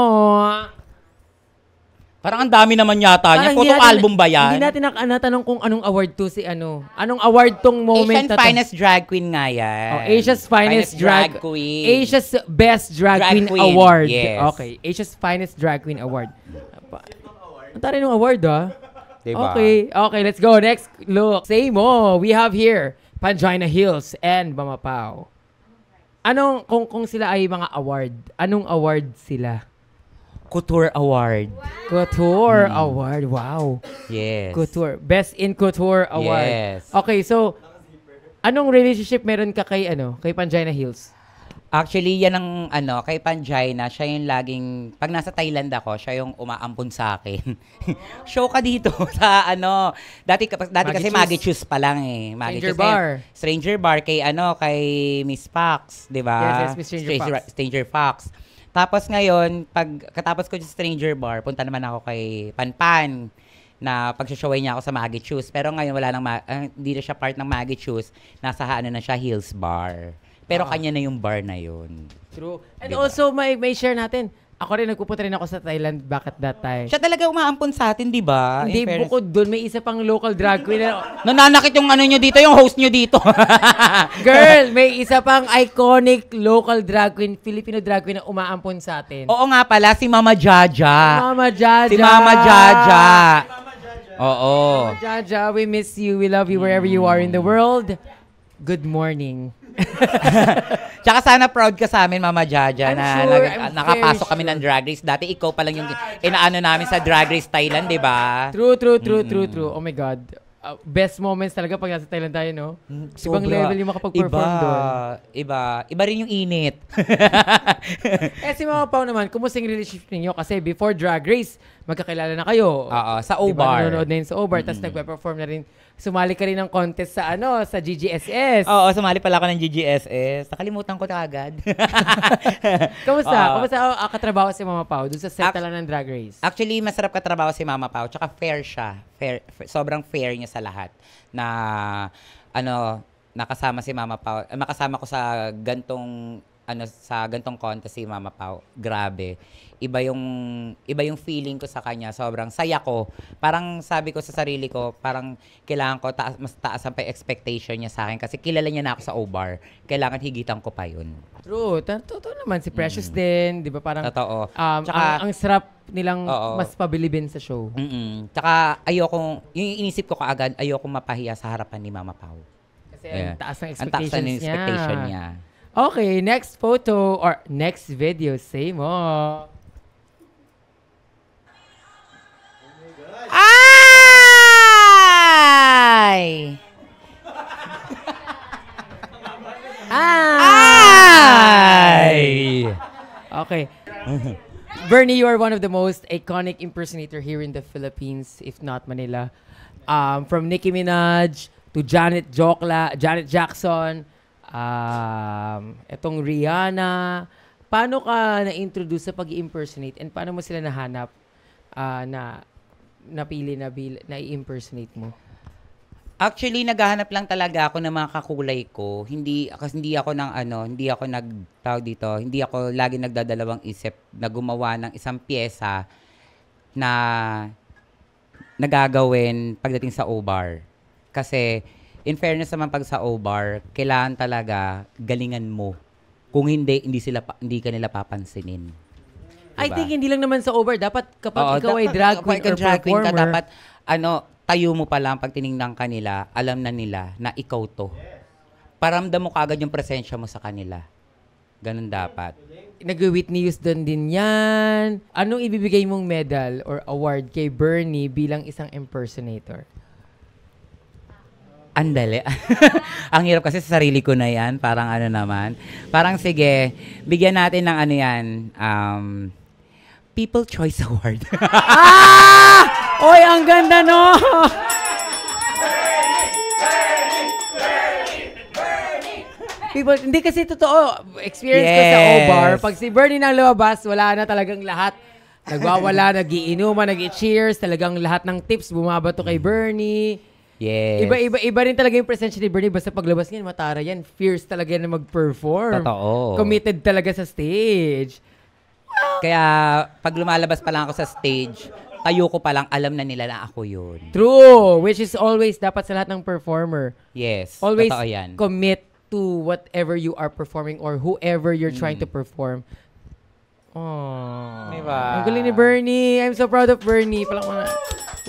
Parang ang dami naman yata niya. Photo album ba yan? Hindi natin natanong kung anong award to Anong award tong moment Asian Finest Drag Queen nga yan. Asia's Finest Drag Queen. Asia's Best Drag Queen Award. Yes. Okay, Asia's Finest Drag Queen Award. Ang tari ng award, Diba? Okay, let's go. Next look. Say mo. We have here Pangina Hills and Bamapao. Kung sila ay mga award, anong award sila? Couture Award. Couture Award. Wow. Yes. Couture. Best in Couture Award. Yes. Okay, so anong relationship meron ka kay Pangina Hills? Actually, yan ang kay Pangina, siya yung laging, pag nasa Thailand ako, siya yung umaampon sa akin. Show ka dito sa dati kasi Maggie Choose pa lang eh. Stranger Bar. Stranger Bar kay kay Miss Fox, 'di ba? Yes, Miss Stranger Fox. Tapos ngayon, katapos ko sa Stranger Bar, punta naman ako kay Panpan na pag-showay niya ako sa Maggie Choose. Pero ngayon wala nang hindi na siya part ng Maggie Choose. Nasa na siya Hills Bar. Pero kanya na yung bar na yun. True. And also may share natin Ako rin, nagpupunta rin ako sa Thailand back at that time. Siya talaga umaampon sa atin, di ba? Hindi, bukod doon, may isa pang local drag queen. Nananakit yung ano nyo dito, yung host nyo dito. Girl, may isa pang iconic local drag queen, Filipino drag queen na umaampon sa atin. Oo nga pala, si Mama Jaja. Mama Jaja. Si Mama Jaja. Oo. Mama Jaja, we miss you. We love you wherever you are in the world. Good morning. Tsaka sana proud ka sa amin, Mama Jaja, I'm na sure, I'm nakapasok very kami ng Drag Race. Dati ikaw pa lang yung inaano namin sa Drag Race Thailand, di ba? True. Oh my God. Best moments talaga pag nasa Thailand tayo, no? Ibang level yung makapag-perform doon. Iba rin yung init. Si Mama Pao naman, kumusta yung relationship ninyo? Kasi before Drag Race, magkakilala na kayo. Oo, sa Diba, O-Bar. nanonood na yun sa O-Bar, tapos nagpe-perform na rin. Sumali ka rin ng contest sa sa GGSS. Oo, sumali pala ako ng GGSS. Nakalimutan ko na agad. Kamusta? Kamusta katrabaho si Mama Pao doon sa set lang ng Drag Race? Actually, masarap katrabaho si Mama Pao. Tsaka fair siya. Sobrang fair niya sa lahat. Na, nakasama si Mama Pao. Makasama ko sa gantong contest si Mama Pao. Grabe. Iba yung feeling ko sa kanya. Sobrang saya ko. Parang sabi ko sa sarili ko, parang kailangan ko mas taas ang expectation niya sa akin kasi kilala niya na ako sa O-Bar. Kailangan higitan ko pa yun. True. Totoo naman. Si Precious din. Di ba parang Totoo. Tsaka, ang sarap nilang mas pabilibin sa show. Tsaka yung inisip ko kaagad, ayokong mapahiya sa harapan ni Mama Pao. Kasi ang taas ng Ang taas ng expectations expectation niya. Okay, next photo or next video. Say mo. Ay! Ay! Okay. Bernie, you are one of the most iconic impersonator here in the Philippines, if not Manila. From Nicki Minaj to Janet Jackson, etong Rihanna. Paano ka na-introduce sa pag-impersonate and paano mo sila nahanap na napili na i-impersonate mo? Actually, naghahanap lang talaga ako ng mga kakulay ko. Hindi ako lagi nagdadalawang isip na gumawa ng isang pyesa na nagagawin pagdating sa O-Bar. Kasi, in fairness naman pag sa O-Bar, kailangan talaga galingan mo. Kung hindi ka nila papansinin. Diba? I think hindi lang naman sa O-Bar. Dapat kapag ikaw ay drag queen or performer, dapat, tayo mo pa lang pag tinignan kanila, alam na nila na ikaw to. Paramdam mo kaagad yung presensya mo sa kanila. Ganun dapat. Nag-Whitney Houston din yan. Anong ibibigay mong medal or award kay Bernie bilang isang impersonator? Andali. Ang hirap kasi sa sarili ko na yan. Parang naman. Parang sige, bigyan natin ng People Choice Award. Oy, ang ganda, no? People, hindi kasi totoo. Experience ko sa O-Bar. Pag si Bernie nang lumabas, wala na talagang lahat. Nagwawala, nag-iinuman, nag-i-cheers. Talagang lahat ng tips bumabato kay Bernie. Yes. Iba rin talaga yung presensya ni Bernie. Basta paglabas niyan, matara yan. Fierce talaga yan na mag-perform. Totoo. Committed talaga sa stage. Kaya, pag lumalabas pa lang ako sa stage, tayo ko pa lang, alam na nila na ako yun. True. Which is always dapat sa lahat ng performer. Yes. Always totoo yan. commit to whatever you are performing or whoever you're trying to perform. Oh. Diba? Ang galing ni Bernie. I'm so proud of Bernie. Palak mo na.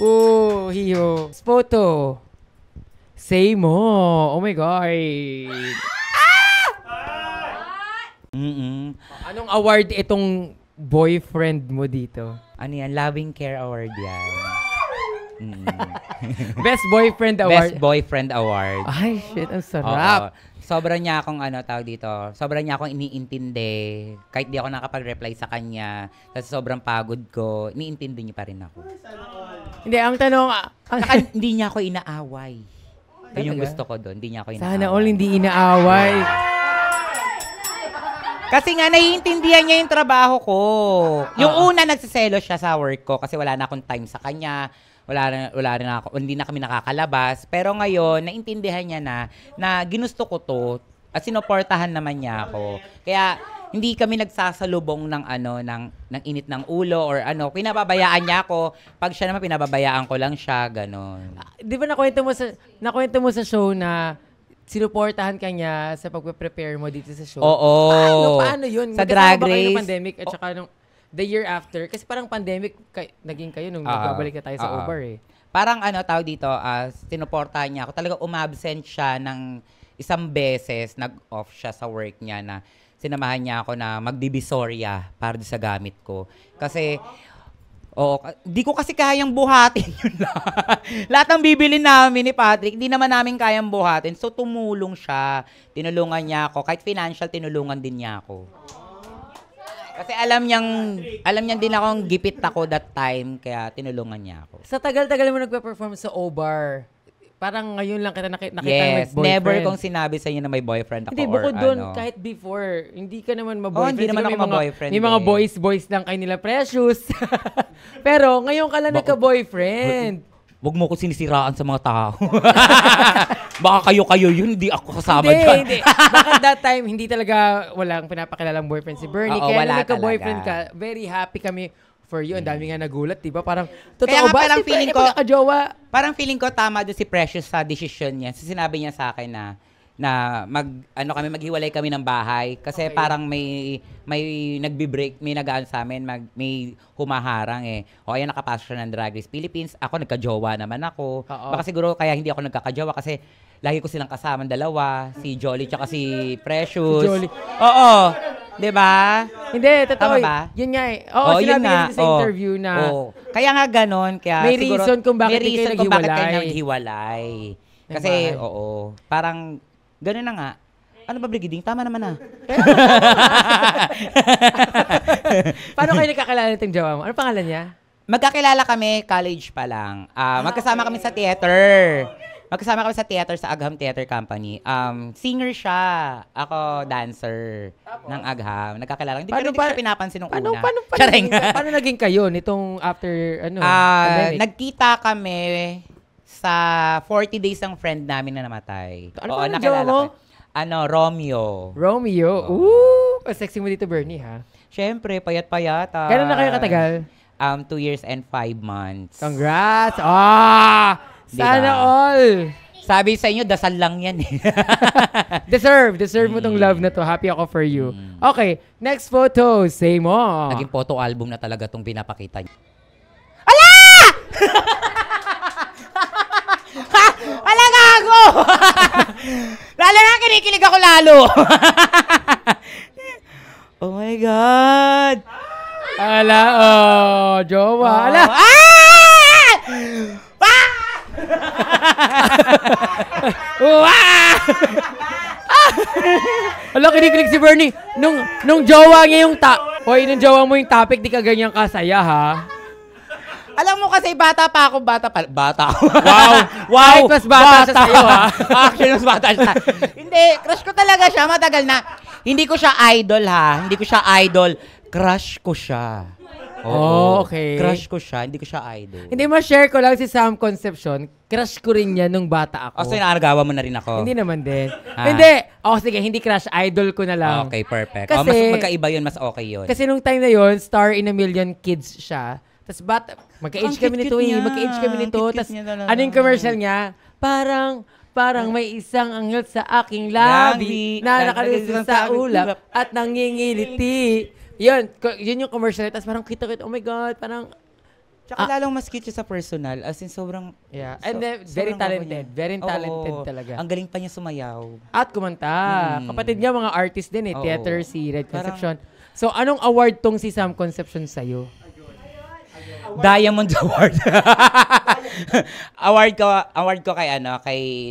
Oh, hiyo. Photo. Say mo. Oh my God. Anong award itong boyfriend mo dito? Ano yan? Loving Care Award yan. Best Boyfriend Award. Best Boyfriend Award. Ay, shit. Ang sarap. Sobrang niya akong tawag dito, sobrang niya akong iniintindi. Kahit di ako nakapag-reply sa kanya, kasi sobrang pagod ko, iniintindi niya pa rin ako. Hindi, ang tanong... Hindi niya ako inaaway. Yun yung gusto ko doon, hindi niya ako inaaway. Sana all hindi inaaway. Kasi nga, naiintindihan niya yung trabaho ko. Yung una, nagsiselo siya sa work ko kasi wala na akong time sa kanya. Wala rin ako, hindi na kami nakakalabas. Pero ngayon, naintindihan niya na ginusto ko to at sinuportahan naman niya ako. Kaya, hindi kami nagsasalubong ng ng init ng ulo or pinababayaan niya ako. Pag siya naman pinababayaan ko lang siya, ganon. Di ba nakwento mo sa show na sinuportahan ka niya sa pagpe-prepare mo dito sa show? Oo. Paano yun? Sa Drag Magkasama ba kayo Race. ng pandemic at saka nung the year after? Kasi parang pandemic naging kayo nung nagbabalik na tayo sa OBAR eh. Parang tawag dito, sinuportahan niya ako. Talaga umabsent siya ng isang beses, nag-off siya sa work niya na sinamahan niya ako na magdivisoria para sa gamit ko. Kasi, di ko kasi kayang buhatin yun lahat. Lahat ng bibili namin ni Patrick, hindi naman namin kayang buhatin. So, tumulong siya. Tinulungan niya ako. Kahit financial, tinulungan din niya ako. Kasi alam niyang din akong gipit ako that time, kaya tinulungan niya ako. Sa tagal-tagal mo nagpe-perform sa OBAR, parang ngayon lang kita nakita yes, with boyfriend. never kong sinabi sa inyo na may boyfriend ako. Hindi, bukod doon, kahit before, hindi ka naman ma-boyfriend. Hindi naman ako ma-boyfriend. May mga boys lang kayo nila precious. Pero ngayon ka lang nagka-boyfriend. Huwag mo ko sinisiraan sa mga tao. Baka kayo yun, hindi ako kasama dyan. Hindi. Baka that time, hindi talaga walang pinapakilalang boyfriend si Bernie. Kaya nung nagka-boyfriend ka, very happy kami for you. Ang dami nga nagulat, di ba? Parang, totoo ba? Parang feeling ko, parang feeling ko tama doon si Precious sa decision niya. So, sinabi niya sa akin na maghiwalay kami ng bahay kasi parang may nagbi-break, may nagaan sa amin, may humaharang eh. O ayan, nakapasok siya ng Drag Race Philippines. Ako nagka-jowa naman ako. Baka siguro kaya hindi ako nagkaka-jowa kasi lagi ko silang kasama dalawa, si Jolly tsaka si Precious. Si Jolly. Oo. 'Di ba? Hindi, totoo. Tama ba? Yun nga eh. Oo, sinabi niya sa interview na kaya nga ganon, kaya may siguro reason kung bakit kayo naghiwalay. Kasi parang gano'n na nga. Ano ba, Brigading? Tama naman na. Paano kayo nakakilala itong jowa mo? Ano pangalan niya? Magkakilala kami, college pa lang. Magkasama kami sa theater. Magkasama kami sa theater sa Agham Theater Company. Singer siya. Ako, dancer ng Agham. Nagkakilala. Hindi ko siya pinapansin nung una. Paano naging kayo nitong after, pandemic? Nagkita kami sa 40 days ng friend namin na namatay. Ano pa ang jowa mo? Romeo. Romeo? Ooh! Sexy mo dito, Bernie, ha? Siyempre, payat-payata. Kailan na kayo katagal? 2 years and 5 months. Congrats! Sana Diba? all! Sabi sa inyo, dasal lang yan eh. Deserve mo tong love na to. Happy ako for you. Okay, next photo. Say mo. Naging photo album na talaga tong pinapakita niya. Ala gago! Lalo na kinikilig ako lalo. Oh my God! Ala, jowa. Ala! Ala, kinikilig si Bernie. Nung jowa niya yung nung jowa mo yung topic, di ka ganyan kasaya, ha? Alam mo kasi bata ako. Wow! Kahit mas bata siya sa'yo, ha? Actually, mas bata siya. Hindi, crush ko talaga siya. Matagal na. Hindi ko siya idol, ha? Hindi ko siya idol. Crush ko siya. Oo, okay. Crush ko siya. Hindi ko siya idol. Hindi, ma-share ko lang si Sam Concepcion. Crush ko rin yan nung bata ako. So, inaaragawa mo na rin ako? Hindi naman din. Hindi. Sige, hindi crush. Idol ko na lang. Okay, perfect. Kasi, mas magkaiba yun. Mas okay yun. Kasi nung time na yun, star in a million kids siya. Tapos magka-age kami nito eh. Magka-age kami nito. Tapos ano yung commercial niya? Parang may isang anghel sa aking labi na nakalusot sa ulap at nangingiliti. Yun yung commercial. Tapos parang kita-kita, oh my God, parang... Tsaka lalong mas cute siya sa personal. As in, sobrang... Yeah. And then, very talented. Very talented talaga. Ang galing pa niya sumayaw. At kumanta. Kapatid niya, mga artist din eh. Theater, si Red Concepcion. So, anong award tong si Sam Concepcion sa'yo? Diamond Award. award ko kay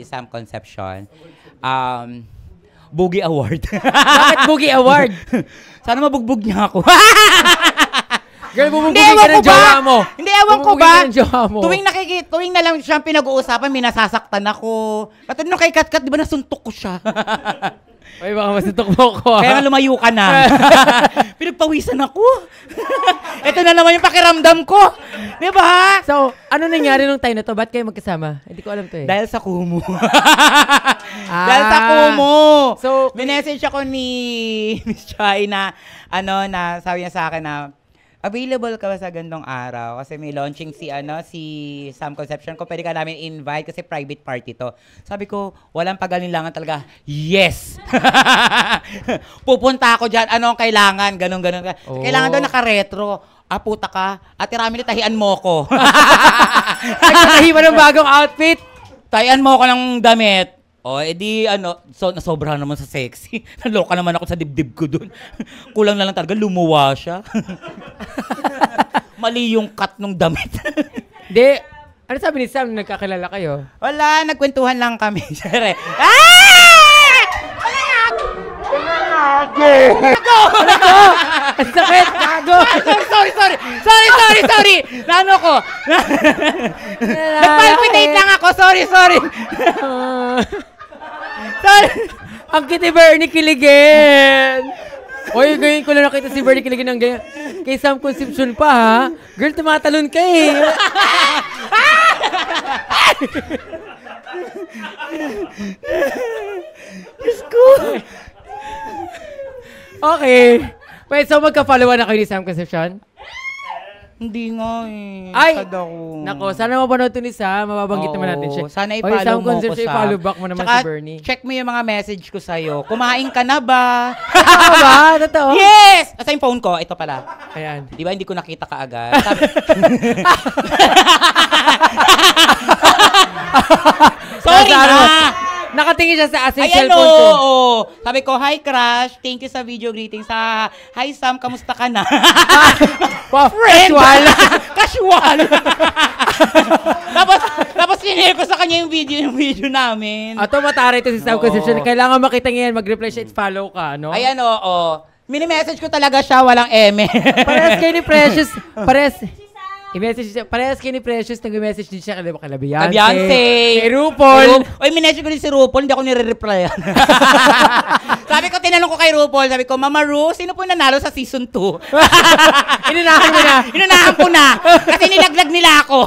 Sam Concepcion. Boogie Award. Bakit Boogie Award? Sana mabugbog niya ako. Girl, bumubugin ka ng jowa mo. Hindi, ewan ko ba? Tuwing na lang siyang pinag-uusapan, may nasasaktan ako. At nung kay Kat, di ba nasuntok ko siya? Ay, baka masutok mo ko. Kaya nga lumayo ka na. Pinagpawisan ako. Ito na naman yung pakiramdam ko. Di ba? So, ano nangyari nung time na to? Ba't kayo magkasama? Hindi ko alam to eh. Dahil sa Kumu. Dahil sa Kumu. So, minessage ako ni Miss Chai na, na sabi niya sa akin na, available ka ba sa gandong araw? Kasi may launching si Sam Concepcion ko. Pwede ka namin invite kasi private party to. Sabi ko, walang pagalinlangan talaga. Yes! Pupunta ako dyan. Ano ang kailangan? Ganon. Oh. Kailangan daw naka-retro. Puta ka. Ate Ramily, tahian mo ko. nagtatahi pa ng bagong outfit. Tahian mo ko ng damit. Nasobra naman sa sexy. Naloka naman ako sa dibdib ko dun. Kulang na lang talaga, lumuwa siya. Mali yung cut nung damit. Hindi. Ano sabi ni Sam nung nagkakilala kayo? Wala, nagkwentuhan lang kami. Siyempre. Ang sakit! Gago! Sorry! Nano ko? Nagpalpitate lang ako. Sorry. Sorry. Ang kiti Bernie kiligin! Oy, ngayon ko lang nakita si Bernie kiligin ng ganyan. Kay Sam Concepcion pa, ha? Girl, tumatalon ka eh. Diyos ko. Okay. Wait, so magka-followan na kayo ni Sam Concepcion? Hindi nga eh. Ay! Sad ako. Nako, sana mapanood to ni Sam. Mababanggit naman natin siya. Sana Oy, i-follow Sam mo ko, Concepcion, Sam. i-follow back mo naman Tsaka, si Bernie. check mo yung mga message ko sa'yo. Kumain ka na ba? Totoo ba? Totoo? Yes! Asa yung phone ko? Ito pala. Ayan. Di ba hindi ko nakita kaagad? Sorry na! Nakatingin siya sa Ay, cellphone ko. Sabi ko, hi Crush, thank you sa video greetings. Hi Sam, kamusta ka na? Wow, Friend! casual. Casual! tapos sinare ko sa kanya yung video namin. Ato mataray ito si Sam Concepcion. Kailangan makita niya yan, mag-reply siya at follow ka, no? Ay, mini-message ko talaga siya, walang eme. Parehas kayo ni Precious. I-message siya. Parehas kayo ni Precious. Nag-message din siya kay Beyonce. Kay RuPaul. Oy, minessage ko din si RuPaul, hindi ako nire-replyan. Sabi ko, tinanong ko kay RuPaul, sabi ko, Mama Ru, sino po nanalo sa season 2? Inunahan mo na. Inunahan ko na. Kasi nilaglag nila ako.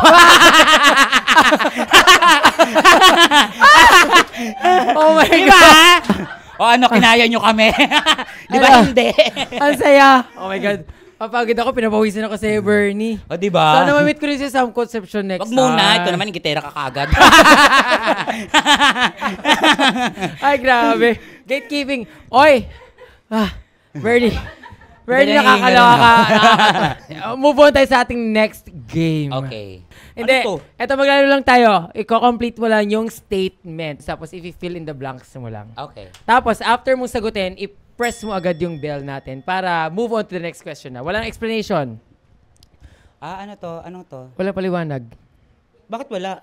Oh my diba? God. Kinaya nyo kami. Di ba hindi? Ang saya. Oh my God. Papagod ako, pinapawisan ako sa Bernie. Diba? Sana ma-meet ko rin si Sam Concepcion next time. Wag muna. Ito naman, yung gitera ka kagad. Ay, grabe. Gatekeeping. Oy! Bernie. Bernie, nakakalawa ka. Move on tayo sa ating next game. Okay. Hindi. Ano to? Eto, maglaro lang tayo. Iko-complete mo lang yung statement. Tapos, i-fill in the blanks mo lang. Okay. Tapos, after mo sagutin, press mo agad yung bell natin para move on to the next question na. Walang explanation. Ano to? Anong to? Wala paliwanag. Bakit wala?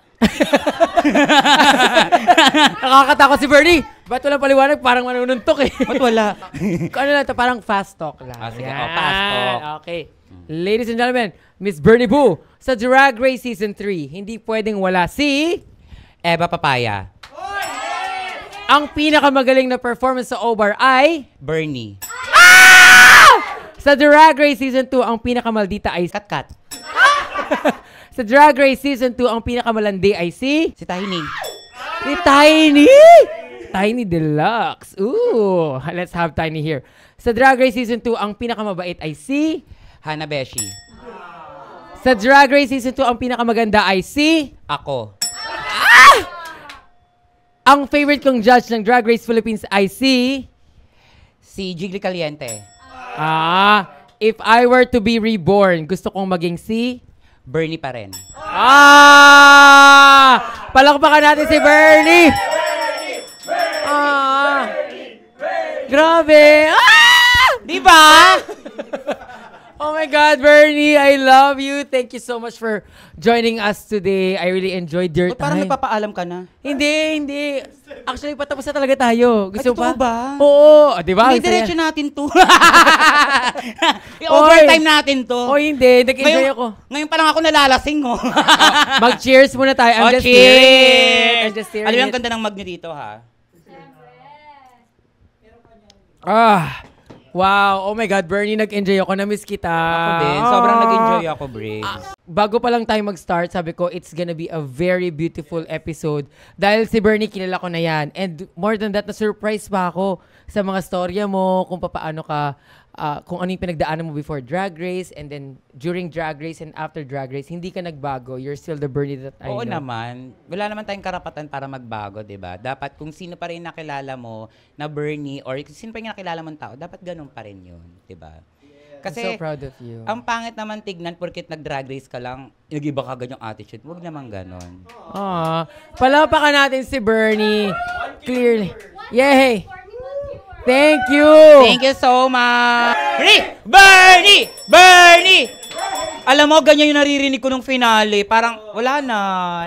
Nakakatakot si Bernie. Ba't walang paliwanag? Parang manununtok eh. Ba't wala? Ano lang to? Parang fast talk lang. Sige. Yan. Fast talk. Okay. Ladies and gentlemen, Miss Bernie Boo, sa Drag Race Season 3, hindi pwedeng wala si Eva Papaya. ang pinakamagaling na performance sa O-Bar ay Bernie. Sa Drag Race Season 2, ang pinakamaldita ay Kat. Sa Drag Race Season 2, ang pinakamalandi ay si Tiny. Si Tiny! Tiny Deluxe. Ooh, let's have Tiny here. Sa Drag Race Season 2, ang pinakamabait ay si Hanabeshi. Sa Drag Race Season 2, ang pinakamaganda ay si Ako. Ang favorite kong judge ng Drag Race Philippines ay si Jiggly Caliente. If I were to be reborn, gusto kong maging si Bernie pa rin. Palakpakan natin si Bernie! Grabe! Diba? Oh my God, Bernie, I love you. Thank you so much for joining us today. I really enjoyed your time. Parang nagpapaalam ka na. Hindi. Actually, patapos na talaga tayo. Gusto mo ba? ba? Oo. Di ba? Hindi, diretso natin to. Overtime natin to. Hindi. Nag-enjoy ako. Ngayon pa lang ako nalalasing, Mag-cheers muna tayo. I'm just hearing it. Alam mo yung ganda ng mag nyo dito, ha? Ah, wow. Oh my God, Bernie, nag-enjoy ako. Na-miss kita. Ako din. Sobrang nag-enjoy ako, Brig. Bago pa lang tayo mag-start, sabi ko, it's gonna be a very beautiful episode. Dahil si Bernie, kilala ko na yan. And more than that, na-surprise pa ako sa mga storya mo, kung paano ka, kung ano yung pinagdaanan mo before Drag Race, and then during Drag Race and after Drag Race, hindi ka nagbago. You're still the Bernie that I know. Oo naman. Wala naman tayong karapatan para magbago, di ba? Dapat kung sino pa rin nakilala mo na Bernie or kung sino pa rin nakilala mong tao, dapat ganun pa rin yun, di ba? Kasi, I'm so proud of you. ang pangit naman tignan porkit nag-drag race ka lang, nag-iba ka ganyang attitude. Huwag naman ganon. Palapakan natin si Bernie. Clearly. Yay! Thank you! Thank you so much! Bernie! Bernie! Alam mo, ganyan yung naririnig ko nung finale. Parang, wala na,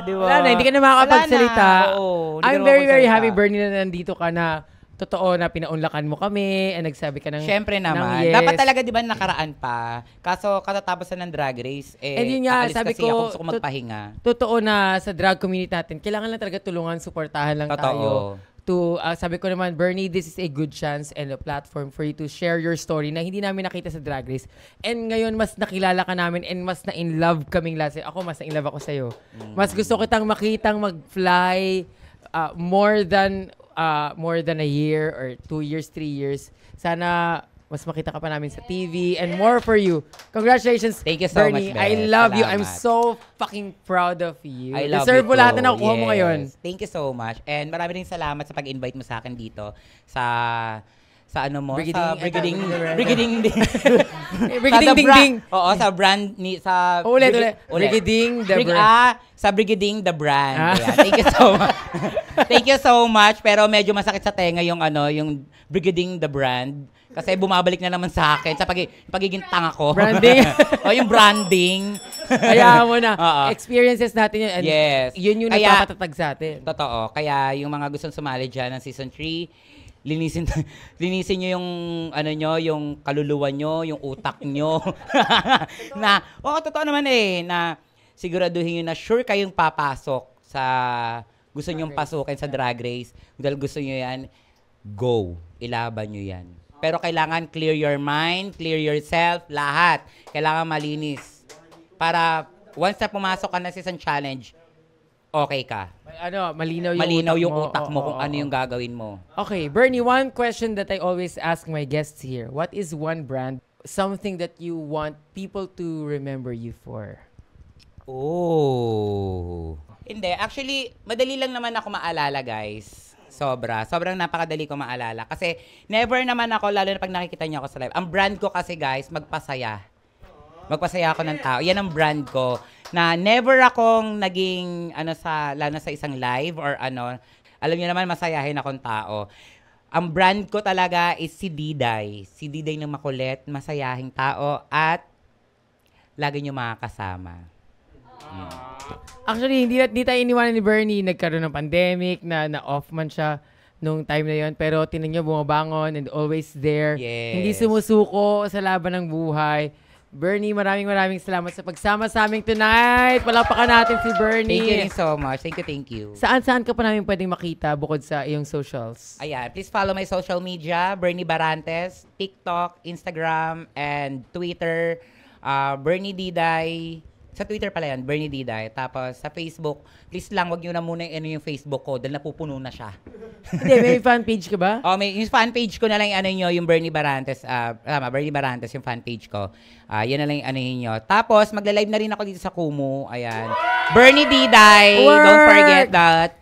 di ba? Wala na, hindi ka na makakapagsalita. Oo, I'm very, very happy, Bernie, na nandito ka na. Totoo na pinaunlakan mo kami and nagsabi ka ng Siyempre naman. yes. Dapat talaga, di ba, nakaraan pa. Kaso, katatapos na ng drag race, And yun nga, aalis sabi kasi ko, ako, gusto ko magpahinga. Totoo na sa drag community natin, kailangan lang talaga tulungan, suportahan lang tayo. Sabi ko naman, Bernie, this is a good chance and a platform for you to share your story na hindi namin nakita sa Drag Race. And ngayon, mas nakilala ka namin and mas na-in love kaming lahat. Ako, mas na-in love ako sa'yo. Mas gusto kitang makitang mag-fly more than a year or 2 years, 3 years. Sana mas makita ka pa namin sa TV and more for you. Congratulations, Thank you so Bernie. much, Beth. I love you. I'm Salamat. so fucking proud of you. I love Deserve you mo lahat too. na nakukuha mo ngayon. Thank you so much. And marami rin salamat sa pag-invite mo sa akin dito sa ano mo? Sa Brigading Brigading Ding. Oo, sa brand ni sa Ulit. Brigading the brand. Sa Brigading the brand. Yeah, thank you so much. Thank you so much. Pero medyo masakit sa tenga yung yung Brigading the brand. Kasi bumabalik na naman sa akin sa pagiging tanga ko. Branding. Yung branding. Kaya mo na. Experiences natin yun. And yes. Yun yung nagpapatatag sa atin. Totoo. Kaya yung mga gustong sumali dyan ng season 3, linisin nyo yung yung kaluluwa nyo, yung utak nyo. Totoo naman na siguraduhin nyo na sure kayong papasok sa gusto nyong pasukin sa Drag Race. Dahil gusto nyo yan, go. Ilaban nyo yan. Pero kailangan clear your mind, clear yourself, lahat. Kailangan malinis. Para once na pumasok ka na sa isang challenge, okay ka. Malinaw yung utak mo kung ano yung gagawin mo. Okay, Bernie, one question that I always ask my guests here. What is one brand, something that you want people to remember you for? Oh. Hindi. Actually, madali lang naman ako maalala, guys. Sobrang napakadali ko maalala. Kasi never naman ako, lalo na pag nakikita niyo ako sa live. Ang brand ko kasi, guys, magpasaya. Magpasaya ako ng tao. Yan ang brand ko. Na never akong naging, lalo sa isang live or alam niyo naman, masayahin akong tao. Ang brand ko talaga is si Diday. Si Diday na makulit, masayahing tao, at lagi niyo makakasama. Actually, hindi tayo iniwanan ni Bernie. Nagkaroon ng pandemic, na off man siya nung time na yon. Pero tinan niyo, bumabangon and always there. Yes. Hindi sumusuko sa laban ng buhay. Bernie, maraming salamat sa pagsama sa amin tonight. Palakpakan natin si Bernie. Thank you rin so much. Thank you. Saan ka pa namin pwedeng makita bukod sa iyong socials? Ayan, please follow my social media, Bernie Barantes, TikTok, Instagram, and Twitter, Bernie Diday. Sa Twitter pala yan, Bernie Diday. Tapos sa Facebook, please lang, wag nyo na muna yung Facebook ko dahil napupuno na siya. Hindi, may fan page ka ba? Yung fan page ko na lang yung Bernie Barantes. Bernie Barantes yung fan page ko. Yan na lang yung nyo. Tapos, magla-live na rin ako dito sa Kumu. Ayan. Bernie Diday. Don't forget that.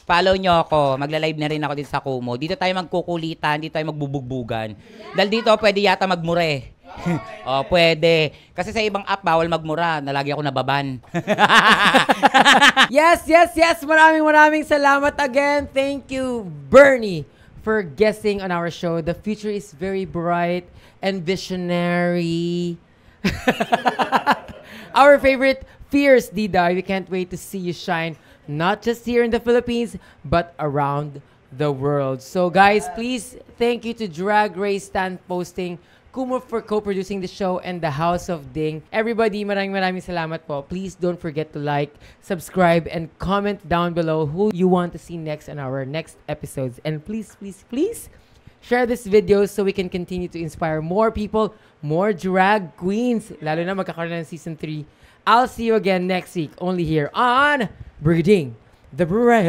Follow nyo ako. Magla-live na rin ako dito sa Kumu. Dito tayo magkukulitan. Dito tayo magbubugbugan. Dahil dito, pwede yata magmure. Pwede. Kasi sa ibang app, bawal magmura. Nalagi ako nababan. Yes. Maraming salamat again. Thank you, Bernie, for guesting on our show. The future is very bright and visionary. Our favorite, Fierce Diday. We can't wait to see you shine, not just here in the Philippines, but around the world. So guys, please, thank you to Drag Race Stand Posting, Kumu for co-producing the show, and the House of Ding. Everybody, maraming salamat po. Please don't forget to like, subscribe, and comment down below who you want to see next on our next episodes. And please, share this video so we can continue to inspire more people, more drag queens. Lalo na magkakaroon ng season 3. I'll see you again next week, only here on Breeding the Brand.